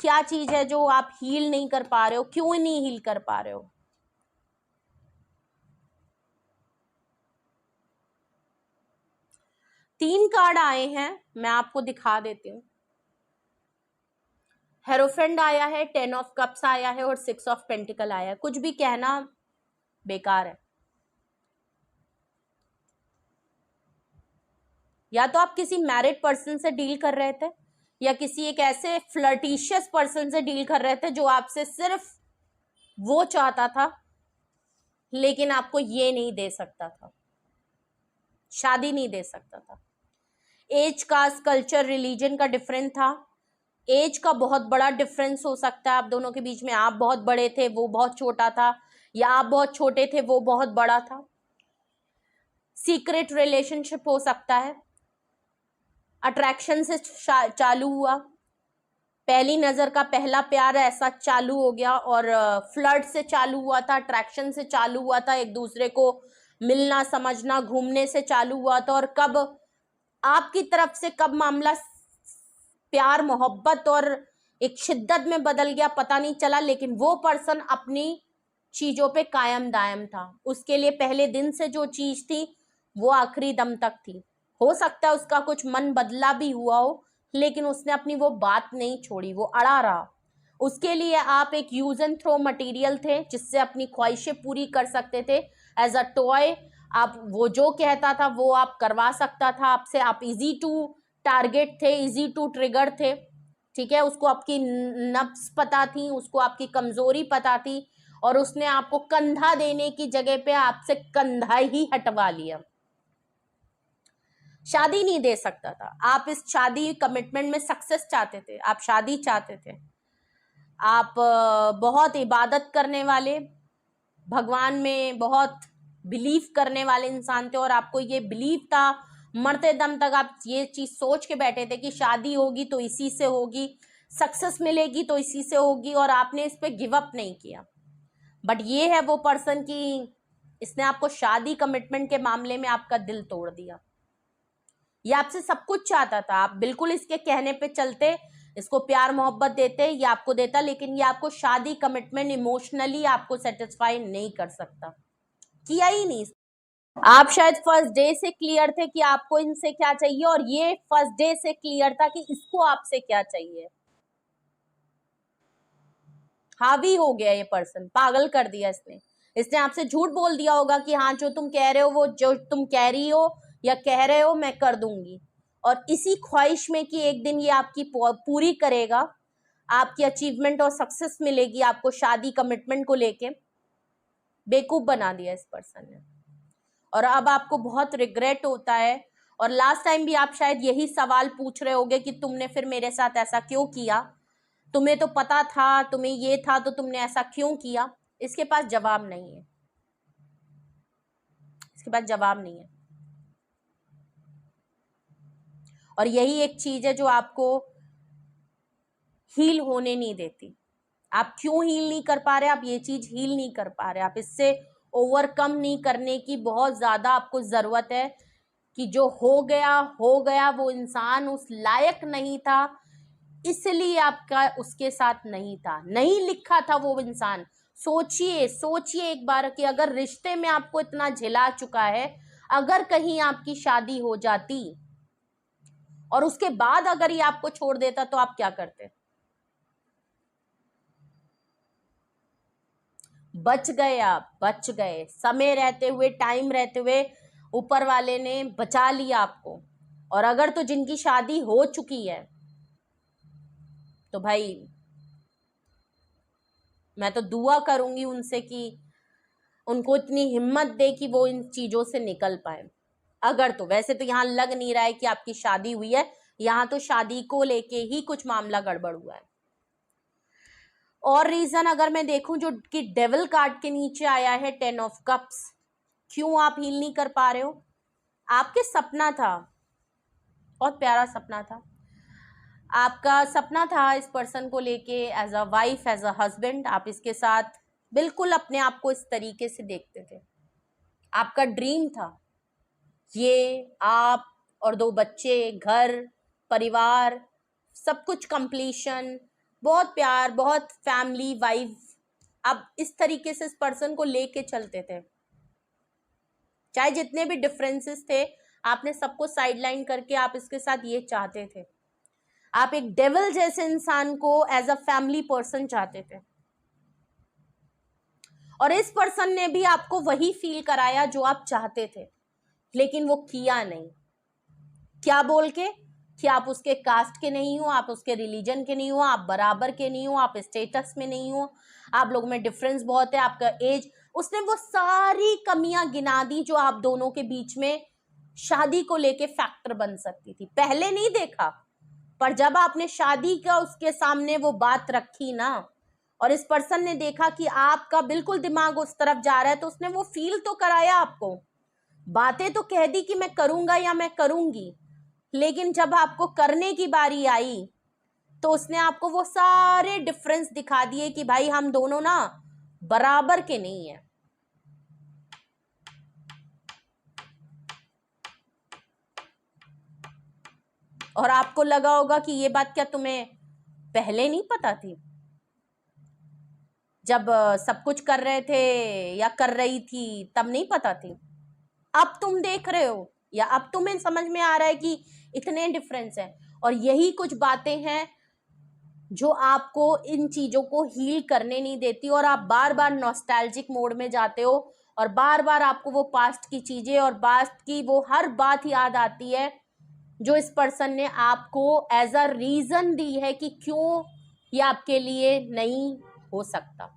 क्या चीज है जो आप हील नहीं कर पा रहे हो, क्यों नहीं हील कर पा रहे हो। तीन कार्ड आए हैं, मैं आपको दिखा देती हूँ। हेरोफेंड आया है, 10 ऑफ कप्स आया है, और 6 ऑफ पेंटिकल आया है। कुछ भी कहना बेकार है। या तो आप किसी मैरिड पर्सन से डील कर रहे थे, या किसी एक ऐसे फ्लर्टिशियस पर्सन से डील कर रहे थे जो आपसे सिर्फ वो चाहता था लेकिन आपको ये नहीं दे सकता था, शादी नहीं दे सकता था। एज, कास्ट, कल्चर, रिलीजन का डिफरेंस था। एज का बहुत बड़ा डिफरेंस हो सकता है आप दोनों के बीच में, आप बहुत बड़े थे वो बहुत छोटा था, या आप बहुत छोटे थे वो बहुत बड़ा था। सीक्रेट रिलेशनशिप हो सकता है, अट्रैक्शन से चालू हुआ, पहली नजर का पहला प्यार ऐसा चालू हो गया, और फ्लर्ट से चालू हुआ था, अट्रैक्शन से चालू हुआ था, एक दूसरे को मिलना समझना घूमने से चालू हुआ था, और कब आपकी तरफ से कब मामला प्यार मोहब्बत और एक शिद्दत में बदल गया पता नहीं चला, लेकिन वो पर्सन अपनी चीजों पे कायम दायम था। उसके लिए पहले दिन से जो चीज थी वो आखिरी दम तक थी। हो सकता है उसका कुछ मन बदला भी हुआ हो, लेकिन उसने अपनी वो बात नहीं छोड़ी, वो अड़ा रहा। उसके लिए आप एक यूज एंड थ्रो मटेरियल थे जिससे अपनी ख्वाहिशें पूरी कर सकते थे। एज अ टॉय आप, वो जो कहता था वो आप करवा सकता था आपसे, आप इजी टू टारगेट थे, इजी टू ट्रिगर थे, ठीक है। उसको आपकी नब्स पता थी, उसको आपकी कमजोरी पता थी, और उसने आपको कंधा देने की जगह पे आपसे कंधा ही हटवा लिया। शादी नहीं दे सकता था, आप इस शादी कमिटमेंट में सक्सेस चाहते थे, आप शादी चाहते थे, आप बहुत इबादत करने वाले, भगवान में बहुत बिलीव करने वाले इंसान थे, और आपको ये बिलीव था, मरते दम तक आप ये चीज सोच के बैठे थे कि शादी होगी तो इसी से होगी, सक्सेस मिलेगी तो इसी से होगी, और आपने इस पे गिव अप नहीं किया। बट ये है वो पर्सन की इसने आपको शादी कमिटमेंट के मामले में आपका दिल तोड़ दिया। ये आपसे सब कुछ चाहता था, आप बिल्कुल इसके कहने पे चलते, इसको प्यार मोहब्बत देते, ये आपको देता, लेकिन ये आपको शादी कमिटमेंट इमोशनली आपको सेटिस्फाई नहीं कर सकता, किया ही नहीं। आप शायद फर्स्ट डे से क्लियर थे कि आपको इनसे क्या चाहिए, और ये फर्स्ट डे से क्लियर था कि इसको आपसे क्या चाहिए। हावी हो गया ये पर्सन, पागल कर दिया इसने। इसने आपसे झूठ बोल दिया होगा कि हाँ जो तुम कह रहे हो, वो जो तुम कह रही हो या कह रहे हो मैं कर दूंगी, और इसी ख्वाहिश में कि एक दिन ये आपकी पूरी करेगा, आपकी अचीवमेंट और सक्सेस मिलेगी आपको शादी कमिटमेंट को लेके, बेवकूफ बना दिया इस पर्सन ने। और अब आपको बहुत रिग्रेट होता है। और लास्ट टाइम भी आप शायद यही सवाल पूछ रहे होगे कि तुमने फिर मेरे साथ ऐसा क्यों किया, तुम्हें तो पता था, तुम्हें ये था, तो तुमने ऐसा क्यों किया। इसके पास जवाब नहीं है, इसके पास जवाब नहीं है। और यही एक चीज है जो आपको हील होने नहीं देती। आप क्यों हील नहीं कर पा रहे, आप ये चीज हील नहीं कर पा रहे, आप इससे ओवरकम नहीं करने की बहुत ज्यादा आपको जरूरत है कि जो हो गया, वो इंसान उस लायक नहीं था, इसलिए आपका उसके साथ नहीं था, नहीं लिखा था वो इंसान। सोचिए सोचिए एक बार कि अगर रिश्ते में आपको इतना झिला चुका है, अगर कहीं आपकी शादी हो जाती और उसके बाद अगर ये आपको छोड़ देता तो आप क्या करते। बच गए, आप बच गए, समय रहते हुए, टाइम रहते हुए ऊपर वाले ने बचा लिया आपको। और अगर तो जिनकी शादी हो चुकी है तो भाई मैं तो दुआ करूंगी उनसे कि उनको इतनी हिम्मत दे कि वो इन चीजों से निकल पाए। अगर तो वैसे तो यहाँ लग नहीं रहा है कि आपकी शादी हुई है, यहाँ तो शादी को लेके ही कुछ मामला गड़बड़ हुआ है। और रीजन अगर मैं देखूं जो कि डेविल कार्ड के नीचे आया है 10 ऑफ कप्स, क्यों आप हील नहीं कर पा रहे हो। आपके सपना था, बहुत प्यारा सपना था, आपका सपना था इस पर्सन को लेके as a wife, as a husband, आप इसके साथ बिल्कुल अपने आप को इस तरीके से देखते थे, आपका ड्रीम था ये, आप और 2 बच्चे, घर, परिवार, सब कुछ कंप्लीशन, बहुत प्यार, बहुत फैमिली वाइफ, आप इस तरीके से इस पर्सन को लेके चलते थे। चाहे जितने भी डिफरेंसेस थे आपने सबको साइडलाइन करके आप इसके साथ ये चाहते थे। आप एक डेविल जैसे इंसान को एज अ फैमिली पर्सन चाहते थे, और इस पर्सन ने भी आपको वही फील कराया जो आप चाहते थे, लेकिन वो किया नहीं। क्या बोल के कि आप उसके कास्ट के नहीं हो, आप उसके रिलीजन के नहीं हो, आप बराबर के नहीं हो, आप स्टेटस में नहीं हो, आप लोगों में डिफरेंस बहुत है, आपका एज, उसने वो सारी कमियां गिना दी जो आप दोनों के बीच में शादी को लेके फैक्टर बन सकती थी। पहले नहीं देखा, पर जब आपने शादी का उसके सामने वो बात रखी ना, और इस पर्सन ने देखा कि आपका बिल्कुल दिमाग उस तरफ जा रहा है, तो उसने वो फील तो कराया आपको, बातें तो कह दी कि मैं करूंगा या मैं करूंगी, लेकिन जब आपको करने की बारी आई तो उसने आपको वो सारे डिफरेंस दिखा दिए कि भाई हम दोनों ना बराबर के नहीं है। और आपको लगा होगा कि ये बात क्या तुम्हें पहले नहीं पता थी, जब सब कुछ कर रहे थे या कर रही थी तब नहीं पता थी। अब तुम देख रहे हो या अब तुम्हें समझ में आ रहा है कि इतने डिफरेंस है। और यही कुछ बातें हैं जो आपको इन चीजों को हील करने नहीं देती, और आप बार बार नॉस्टैल्जिक मोड में जाते हो, और बार बार आपको वो पास्ट की चीजें और पास्ट की वो हर बात याद आती है जो इस पर्सन ने आपको एज अ रीजन दी है कि क्यों ये आपके लिए नहीं हो सकता।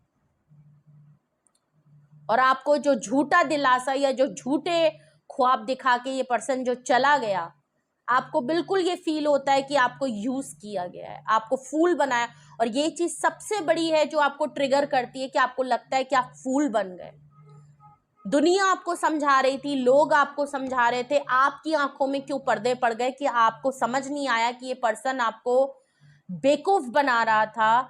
और आपको जो झूठा दिलासा या जो झूठे ख्वाब दिखा के ये पर्सन जो चला गया, आपको बिल्कुल ये फील होता है कि आपको यूज किया गया है, आपको फूल बनाया। और ये चीज सबसे बड़ी है जो आपको ट्रिगर करती है कि आपको लगता है कि आप फूल बन गए। दुनिया आपको समझा रही थी, लोग आपको समझा रहे थे, आपकी आंखों में क्यों पर्दे पड़ गए कि आपको समझ नहीं आया कि ये पर्सन आपको बेवकूफ बना रहा था,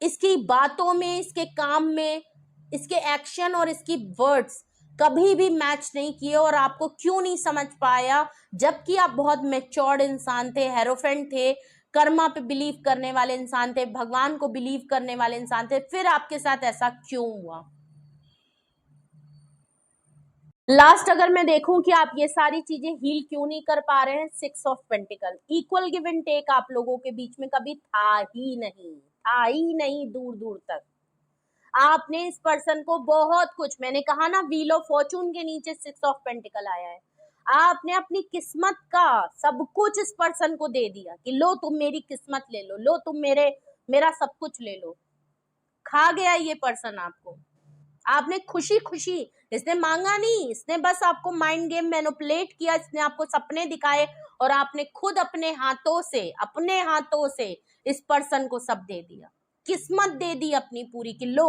इसकी बातों में, इसके काम में, इसके एक्शन और इसकी वर्ड्स कभी भी मैच नहीं किए, और आपको क्यों नहीं समझ पाया, जबकि आप बहुत मैच्योर्ड इंसान थे, हेरोफेंट थे, कर्मा पे बिलीव करने वाले इंसान थे, भगवान को बिलीव करने वाले इंसान थे, फिर आपके साथ ऐसा क्यों हुआ। लास्ट अगर मैं देखूं कि आप ये सारी चीजें हील क्यों नहीं कर पा रहे हैं, 6 of pentacle, equal give and take आप लोगों के बीच में कभी था ही नहीं दूर दूर तक। आपने इस पर्सन को बहुत कुछ, मैंने कहा ना व्हील ऑफ फॉर्चून के नीचे 6 ऑफ पेंटिकल आया है, आपने अपनी किस्मत का सब कुछ इस पर्सन को दे दिया कि लो तुम मेरी किस्मत ले लो तुम मेरा सब कुछ ले लो। खा गया ये पर्सन आपको। आपने खुशी खुशी, इसने मांगा नहीं, इसने बस आपको माइंड गेम मैनिपुलेट किया, इसने आपको सपने दिखाए और आपने खुद अपने हाथों से इस पर्सन को सब दे दिया, किस्मत दे दी अपनी पूरी कि लो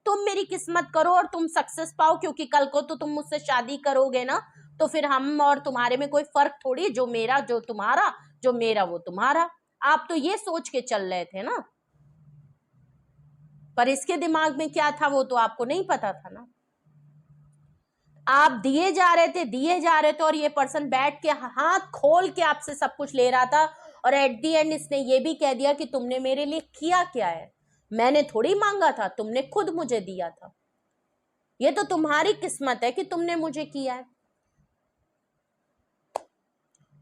तुम मेरी किस्मत करो और तुम सक्सेस पाओ, क्योंकि कल को तो तुम मुझसे शादी करोगे ना, तो फिर हम और तुम्हारे में कोई फर्क थोड़ी, जो मेरा जो तुम्हारा, जो मेरा वो तुम्हारा। आप तो ये सोच के चल रहे थे ना, पर इसके दिमाग में क्या था वो तो आपको नहीं पता था ना। आप दिए जा रहे थे और ये पर्सन बैठ के हाथ खोल के आपसे सब कुछ ले रहा था, और एट दी एंड इसने ये भी कह दिया कि तुमने मेरे लिए किया क्या है, मैंने थोड़ी मांगा था, तुमने खुद मुझे दिया था, ये तो तुम्हारी किस्मत है कि तुमने मुझे किया है।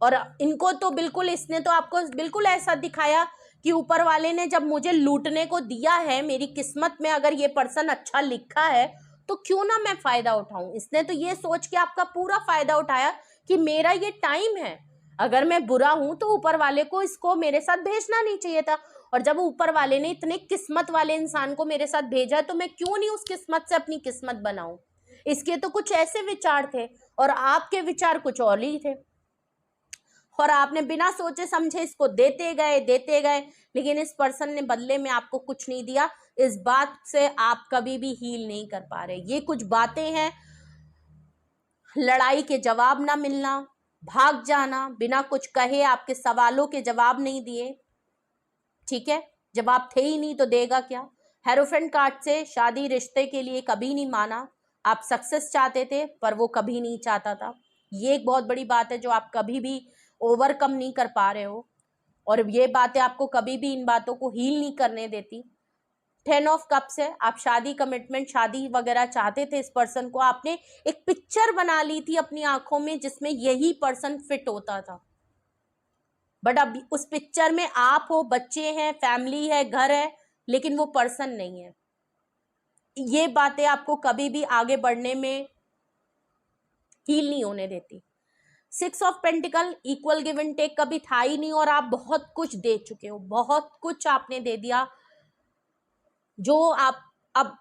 और इनको तो बिल्कुल, इसने तो आपको बिल्कुल ऐसा दिखाया कि ऊपर वाले ने जब मुझे लूटने को दिया है, मेरी किस्मत में अगर ये पर्सन अच्छा लिखा है तो क्यों ना मैं फायदा उठाऊं। इसने तो ये सोच के आपका पूरा फायदा उठाया कि मेरा ये टाइम है, अगर मैं बुरा हूं तो ऊपर वाले को इसको मेरे साथ भेजना नहीं चाहिए था, और जब ऊपर वाले ने इतने किस्मत वाले इंसान को मेरे साथ भेजा तो मैं क्यों नहीं उस किस्मत से अपनी किस्मत बनाऊं। इसके तो कुछ ऐसे विचार थे और आपके विचार कुछ और ही थे, और आपने बिना सोचे समझे इसको देते गए, लेकिन इस पर्सन ने बदले में आपको कुछ नहीं दिया। इस बात से आप कभी भी हील नहीं कर पा रहे। ये कुछ बातें हैं, लड़ाई के जवाब ना मिलना, भाग जाना, बिना कुछ कहे आपके सवालों के जवाब नहीं दिए, ठीक है, जवाब थे ही नहीं तो देगा क्या। हेरोफेंट कार्ड से शादी रिश्ते के लिए कभी नहीं माना, आप सक्सेस चाहते थे पर वो कभी नहीं चाहता था। ये एक बहुत बड़ी बात है जो आप कभी भी ओवरकम नहीं कर पा रहे हो, और ये बातें आपको कभी भी इन बातों को हील नहीं करने देती। 10 ऑफ कप्स है, आप शादी, कमिटमेंट, शादी वगैरह चाहते थे इस पर्सन को, आपने एक पिक्चर बना ली थी अपनी आंखों में जिसमें यही पर्सन फिट होता था, बट अब उस पिक्चर में आप हो, बच्चे हैं, फैमिली है, घर है, लेकिन वो पर्सन नहीं है। ये बातें आपको कभी भी आगे बढ़ने में हील नहीं होने देती। 6 of pentacle, equal give and take कभी था ही नहीं, और आप बहुत कुछ दे चुके हो, बहुत कुछ आपने दे दिया जो आप अब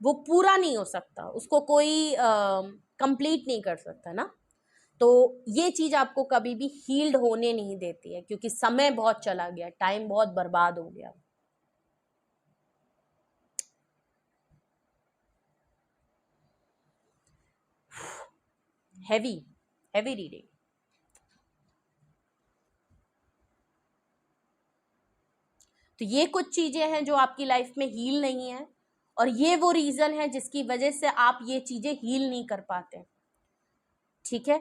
वो पूरा नहीं हो सकता, उसको कोई कंप्लीट नहीं कर सकता ना। तो ये चीज आपको कभी भी हील्ड होने नहीं देती है, क्योंकि समय बहुत चला गया, टाइम बहुत बर्बाद हो गया। Heavy heavy reading. तो ये कुछ चीजें हैं जो आपकी लाइफ में हील नहीं है, और ये वो रीजन है जिसकी वजह से आप ये चीजें हील नहीं कर पाते, ठीक है।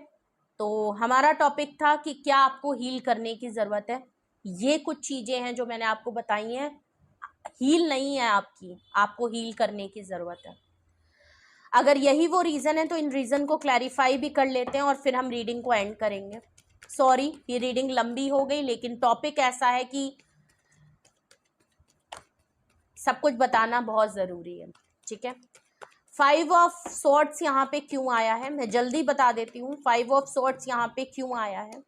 तो हमारा टॉपिक था कि क्या आपको हील करने की जरूरत है। ये कुछ चीजें हैं जो मैंने आपको बताई हैं, हील नहीं है आपकी, आपको हील करने की जरूरत है। अगर यही वो रीजन है तो इन रीजन को क्लैरिफाई भी कर लेते हैं और फिर हम रीडिंग को एंड करेंगे। सॉरी ये रीडिंग लंबी हो गई, लेकिन टॉपिक ऐसा है कि सब कुछ बताना बहुत जरूरी है, ठीक है। 5 ऑफ सॉर्ड्स यहाँ पे क्यों आया है मैं जल्दी बता देती हूँ। 5 ऑफ सॉर्ड्स यहाँ पे क्यों आया है।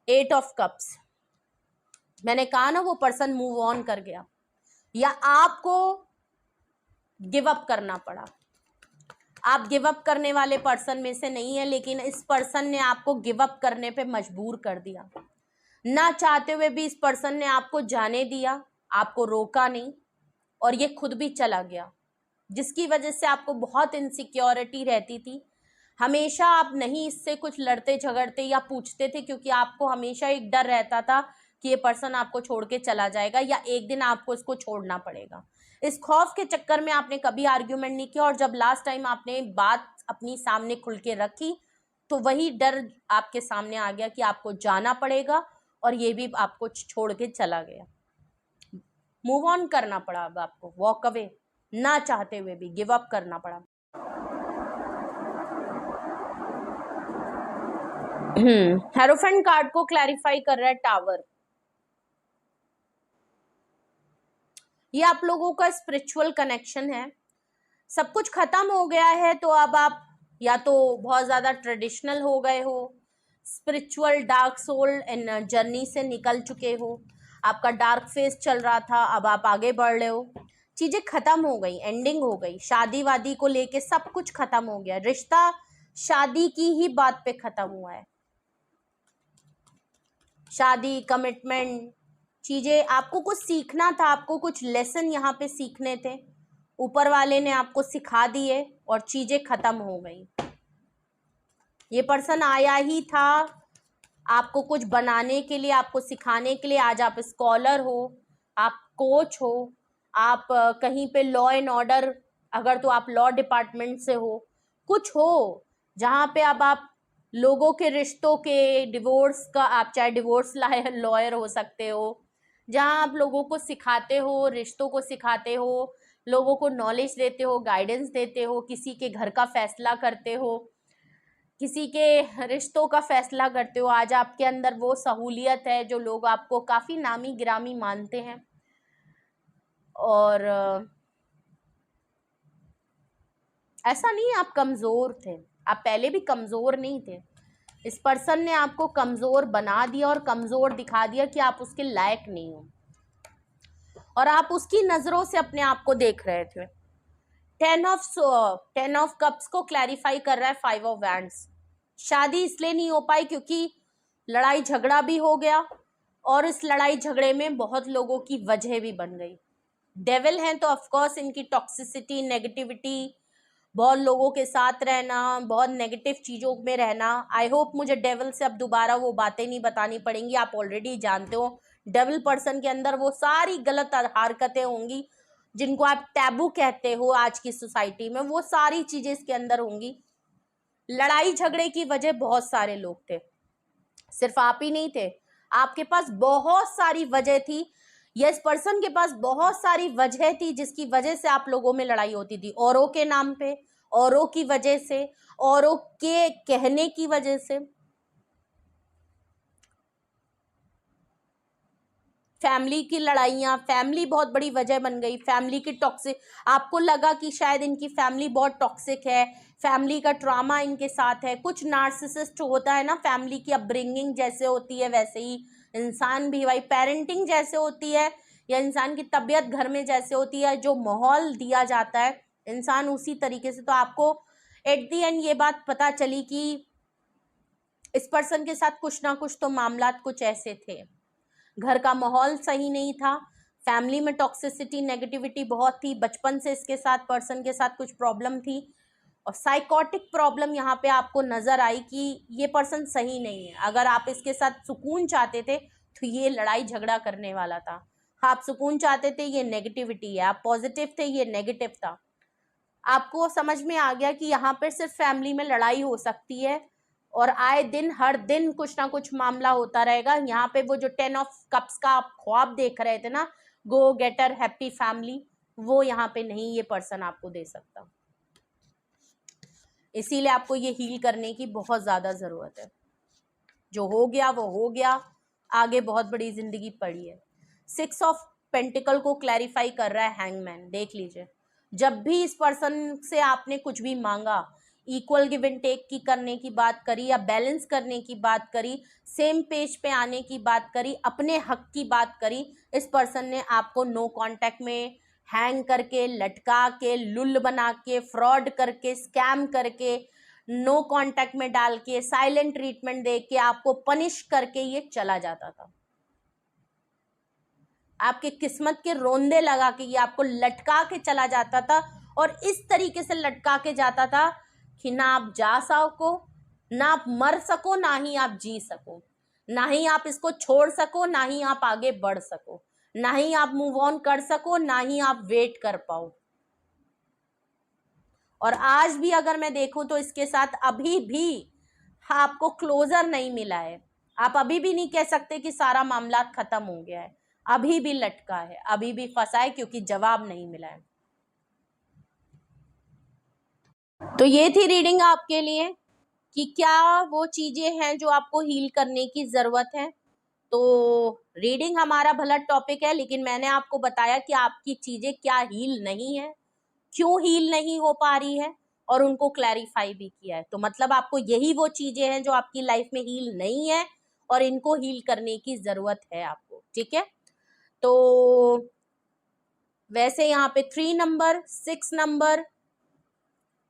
8 ऑफ कप्स, मैंने कहा ना वो पर्सन मूव ऑन कर गया, या आपको गिव अप करना पड़ा। आप गिव अप करने वाले पर्सन में से नहीं है, लेकिन इस पर्सन ने आपको गिव अप करने पे मजबूर कर दिया। ना चाहते हुए भी इस पर्सन ने आपको जाने दिया, आपको रोका नहीं, और ये खुद भी चला गया, जिसकी वजह से आपको बहुत इनसिक्योरिटी रहती थी। हमेशा आप नहीं इससे कुछ लड़ते झगड़ते या पूछते थे, क्योंकि आपको हमेशा एक डर रहता था कि ये पर्सन आपको छोड़ के चला जाएगा या एक दिन आपको इसको छोड़ना पड़ेगा। इस खौफ के चक्कर में आपने कभी आर्ग्यूमेंट नहीं किया, और जब लास्ट टाइम आपने बात अपनी सामने खुल के रखी तो वही डर आपके सामने आ गया कि आपको जाना पड़ेगा, और ये भी आपको छोड़ के चला गया। मूव ऑन करना पड़ा, अब आपको वॉक अवे, ना चाहते हुए भी गिव अप करना पड़ा। हेरोफेंट कार्ड को क्लैरिफाई कर रहा है टावर। ये आप लोगों का स्पिरिचुअल कनेक्शन है। सब कुछ खत्म हो गया है, तो अब आप या तो बहुत ज्यादा ट्रेडिशनल हो गए हो, spiritual dark soul in journey से निकल चुके हो, आपका डार्क फेज चल रहा था, अब आप आगे बढ़ रहे हो, चीजें खत्म हो गई, एंडिंग हो गई, शादी वादी को लेके सब कुछ खत्म हो गया, रिश्ता शादी की ही बात पे खत्म हुआ है। शादी, कमिटमेंट, चीजें, आपको कुछ सीखना था, आपको कुछ लेसन यहाँ पे सीखने थे, ऊपर वाले ने आपको सिखा दिए और चीजें खत्म हो गई। ये पर्सन आया ही था आपको कुछ बनाने के लिए, आपको सिखाने के लिए। आज आप स्कॉलर हो, आप कोच हो, आप कहीं पे लॉ एंड ऑर्डर, अगर तो आप लॉ डिपार्टमेंट से हो, कुछ हो जहाँ पे अब आप लोगों के रिश्तों के, डिवोर्स का, आप चाहे डिवोर्स लॉयर हो सकते हो, जहाँ आप लोगों को सिखाते हो, रिश्तों को सिखाते हो, लोगों को नॉलेज देते हो, गाइडेंस देते हो, किसी के घर का फैसला करते हो, किसी के रिश्तों का फैसला करते हो। आज आपके अंदर वो सहूलियत है जो लोग आपको काफी नामी गिरामी मानते हैं। और ऐसा नहीं है आप कमजोर थे, आप पहले भी कमजोर नहीं थे। इस पर्सन ने आपको कमजोर बना दिया और कमजोर दिखा दिया कि आप उसके लायक नहीं हो, और आप उसकी नजरों से अपने आप को देख रहे थे। 10 ऑफ कप्स को क्लैरिफाई कर रहा है 5 ऑफ वैंड्स। शादी इसलिए नहीं हो पाई क्योंकि लड़ाई झगड़ा भी हो गया, और इस लड़ाई झगड़े में बहुत लोगों की वजह भी बन गई। डेविल हैं तो ऑफकोर्स इनकी टॉक्सिसिटी, नेगेटिविटी, बहुत लोगों के साथ रहना, बहुत नेगेटिव चीजों में रहना। आई होप मुझे डेविल से अब दोबारा वो बातें नहीं बतानी पड़ेंगी, आप ऑलरेडी जानते हो। डेविल पर्सन के अंदर वो सारी गलत हरकतें होंगी जिनको आप टैबू कहते हो आज की सोसाइटी में, वो सारी चीजें इसके अंदर होंगी। लड़ाई झगड़े की वजह बहुत सारे लोग थे, सिर्फ आप ही नहीं थे, आपके पास बहुत सारी वजह थी। इस पर्सन के पास बहुत सारी वजह थी जिसकी वजह से आप लोगों में लड़ाई होती थी। औरों के नाम पे, औरों की वजह से, औरों के कहने की वजह से, फैमिली की लड़ाइयाँ, फैमिली बहुत बड़ी वजह बन गई, फैमिली की टॉक्सिक, आपको लगा कि शायद इनकी फैमिली बहुत टॉक्सिक है, फैमिली का ट्रॉमा इनके साथ है। कुछ नार्सिसिस्ट होता है ना, फैमिली की अपब्रिंगिंग जैसे होती है वैसे ही इंसान भी, भाई पेरेंटिंग जैसे होती है या इंसान की तबीयत घर में जैसे होती है, जो माहौल दिया जाता है इंसान उसी तरीके से। तो आपको एट दी एंड ये बात पता चली कि इस पर्सन के साथ कुछ ना कुछ तो मामला कुछ ऐसे थे, घर का माहौल सही नहीं था, फैमिली में टॉक्सिसिटी, नेगेटिविटी बहुत थी, बचपन से इसके साथ पर्सन के साथ कुछ प्रॉब्लम थी, और साइकोटिक प्रॉब्लम यहाँ पे आपको नजर आई कि ये पर्सन सही नहीं है। अगर आप इसके साथ सुकून चाहते थे तो ये लड़ाई झगड़ा करने वाला था, आप सुकून चाहते थे ये नेगेटिविटी है, आप पॉजिटिव थे ये नेगेटिव था। आपको समझ में आ गया कि यहाँ पर सिर्फ फैमिली में लड़ाई हो सकती है, और आए दिन हर दिन कुछ ना कुछ मामला होता रहेगा। यहाँ पे वो जो 10 ऑफ कप्स का आप ख्वाब देख रहे थे ना, गो गेटर हैप्पी फैमिली, वो यहाँ पे नहीं ये पर्सन आपको दे सकता। इसीलिए आपको ये हील करने की बहुत ज्यादा जरूरत है। जो हो गया वो हो गया, आगे बहुत बड़ी जिंदगी पड़ी है। 6 ऑफ पेंटिकल को क्लैरिफाई कर रहा है हैंगमैन। देख लीजिए, जब भी इस पर्सन से आपने कुछ भी मांगा, इक्वल गिव एंड टेक की करने की बात करी या बैलेंस करने की बात करी, सेम पेज पे आने की बात करी, अपने हक की बात करी, इस पर्सन ने आपको नो कांटेक्ट में हैंग करके, लटका के, लुल बना के, फ्रॉड करके, स्कैम करके, नो कांटेक्ट में डाल के, साइलेंट ट्रीटमेंट दे के, आपको पनिश करके ये चला जाता था। आपके किस्मत के रोंदे लगा के ये आपको लटका के चला जाता था, और इस तरीके से लटका के जाता था कि ना आप जा सको, ना आप मर सको, ना ही आप जी सको, ना ही आप इसको छोड़ सको, ना ही आप आगे बढ़ सको, ना ही आप मूव ऑन कर सको, ना ही आप वेट कर पाओ। और आज भी अगर मैं देखूं तो इसके साथ अभी भी आपको क्लोजर नहीं मिला है। आप अभी भी नहीं कह सकते कि सारा मामला खत्म हो गया है, अभी भी लटका है, अभी भी फंसा है, क्योंकि जवाब नहीं मिला है। तो ये थी रीडिंग आपके लिए कि क्या वो चीजें हैं जो आपको हील करने की जरूरत है। तो रीडिंग हमारा भला टॉपिक है, लेकिन मैंने आपको बताया कि आपकी चीजें क्या हील नहीं है, क्यों हील नहीं हो पा रही है, और उनको क्लैरिफाई भी किया है। तो मतलब आपको यही वो चीजें हैं जो आपकी लाइफ में हील नहीं है और इनको हील करने की जरूरत है आपको, ठीक है। तो वैसे यहाँ पे 3 number, 6 number,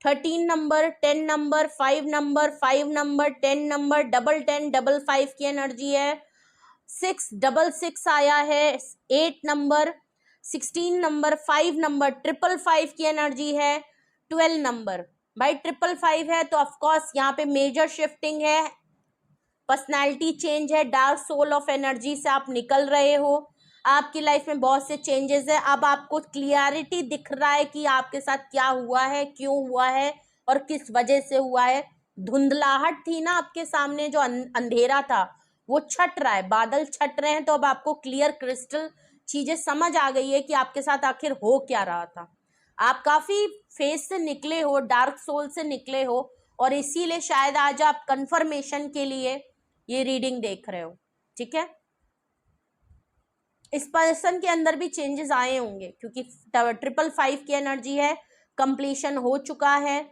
13 number, 10 number, 5 number, 5 number, 10 number, 10, 5 की एनर्जी है। 6 आया है, 8 नंबर, 16 नंबर, 5 नंबर, 5 की एनर्जी है। 12 नंबर, भाई 5 है तो ऑफकोर्स यहाँ पे मेजर शिफ्टिंग है, पर्सनैलिटी चेंज है, डार्क सोल ऑफ एनर्जी से आप निकल रहे हो। आपकी लाइफ में बहुत से चेंजेस है, अब आपको क्लियरिटी दिख रहा है कि आपके साथ क्या हुआ है, क्यों हुआ है और किस वजह से हुआ है। धुंधलाहट थी ना आपके सामने, जो अंधेरा था वो छट रहा है, बादल छट रहे हैं, तो अब आपको क्लियर क्रिस्टल चीजें समझ आ गई है कि आपके साथ आखिर हो क्या रहा था। आप काफी फेस से निकले हो, डार्क सोल से निकले हो, और इसीलिए शायद आज आप कंफर्मेशन के लिए ये रीडिंग देख रहे हो, ठीक है। इस पर्सन के अंदर भी चेंजेस आए होंगे, क्योंकि 5 की एनर्जी है, कंप्लीशन हो चुका है,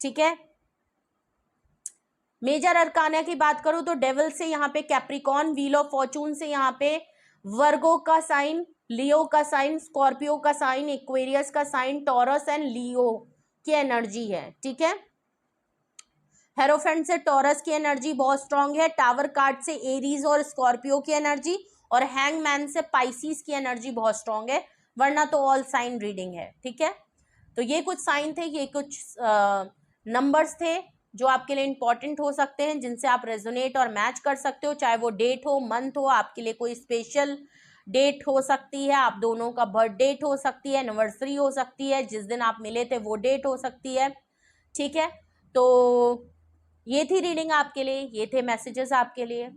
ठीक है। मेजर अरकाना की बात करूं तो डेविल से यहाँ पे कैप्रिकॉन, व्हील ऑफ फॉर्चून से यहाँ पे वर्गो का साइन, लियो का साइन, स्कॉर्पियो का साइन, एक्वेरियस का साइन, टॉरस एंड लियो की एनर्जी है, ठीक है। हेरोफेंट से टॉरस की एनर्जी बहुत स्ट्रांग है, टावर कार्ड से एरीज और स्कॉर्पियो की एनर्जी, और हैंगमैन से पाइसिस की एनर्जी बहुत स्ट्रांग है, वरना तो ऑल साइन रीडिंग है, ठीक है। तो ये कुछ साइन थे, ये कुछ नंबर्स थे जो आपके लिए इंपॉर्टेंट हो सकते हैं, जिनसे आप रेजोनेट और मैच कर सकते हो, चाहे वो डेट हो, मंथ हो, आपके लिए कोई स्पेशल डेट हो सकती है, आप दोनों का बर्थ डेट हो सकती है, एनिवर्सरी हो सकती है, जिस दिन आप मिले थे वो डेट हो सकती है, ठीक है। तो ये थी रीडिंग आपके लिए, ये थे मैसेजेस आपके लिए।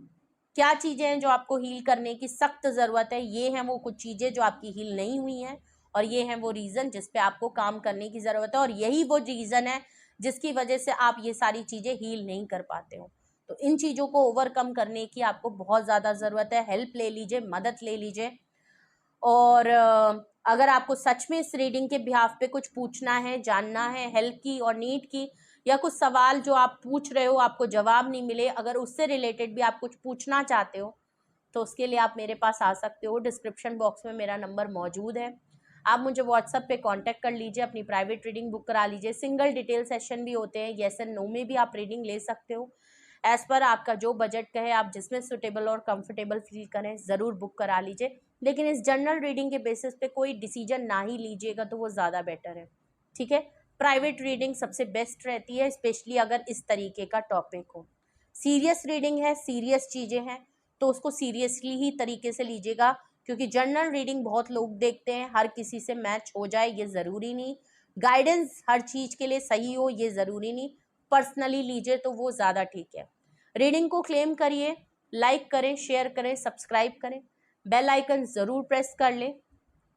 क्या चीजें हैं जो आपको हील करने की सख्त जरूरत है, ये हैं वो कुछ चीजें जो आपकी हील नहीं हुई हैं, और ये हैं वो रीजन जिस पे आपको काम करने की जरूरत है, और यही वो रीजन है जिसकी वजह से आप ये सारी चीजें हील नहीं कर पाते हो। तो इन चीजों को ओवरकम करने की आपको बहुत ज्यादा जरूरत है, हेल्प ले लीजिए, मदद ले लीजिए। और अगर आपको सच में इस रीडिंग के बिहाफ पे कुछ पूछना है, जानना है, हेल्प की और नीड की, या कुछ सवाल जो आप पूछ रहे हो आपको जवाब नहीं मिले, अगर उससे रिलेटेड भी आप कुछ पूछना चाहते हो, तो उसके लिए आप मेरे पास आ सकते हो। डिस्क्रिप्शन बॉक्स में मेरा नंबर मौजूद है, आप मुझे व्हाट्सएप पे कांटेक्ट कर लीजिए, अपनी प्राइवेट रीडिंग बुक करा लीजिए। सिंगल डिटेल सेशन भी होते हैं, येस एंड नो में भी आप रीडिंग ले सकते हो, एज पर आपका जो बजट कहे, आप जिसमें सुटेबल और कंफर्टेबल फील करें ज़रूर बुक करा लीजिए। लेकिन इस जनरल रीडिंग के बेसिस पे कोई डिसीजन ना ही लीजिएगा, तो वो ज़्यादा बेटर है, ठीक है। प्राइवेट रीडिंग सबसे बेस्ट रहती है, स्पेशली अगर इस तरीके का टॉपिक हो। सीरियस रीडिंग है, सीरियस चीज़ें हैं, तो उसको सीरियसली ही तरीके से लीजिएगा, क्योंकि जनरल रीडिंग बहुत लोग देखते हैं, हर किसी से मैच हो जाए ये ज़रूरी नहीं, गाइडेंस हर चीज़ के लिए सही हो ये ज़रूरी नहीं, पर्सनली लीजिए तो वो ज़्यादा ठीक है। रीडिंग को क्लेम करिए, लाइक करें, शेयर करें, सब्सक्राइब करें, बेल आइकन ज़रूर प्रेस कर लें,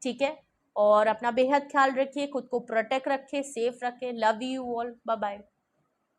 ठीक है। और अपना बेहद ख्याल रखिए, खुद को प्रोटेक्ट रखें, सेफ रखें। Love you all, bye bye.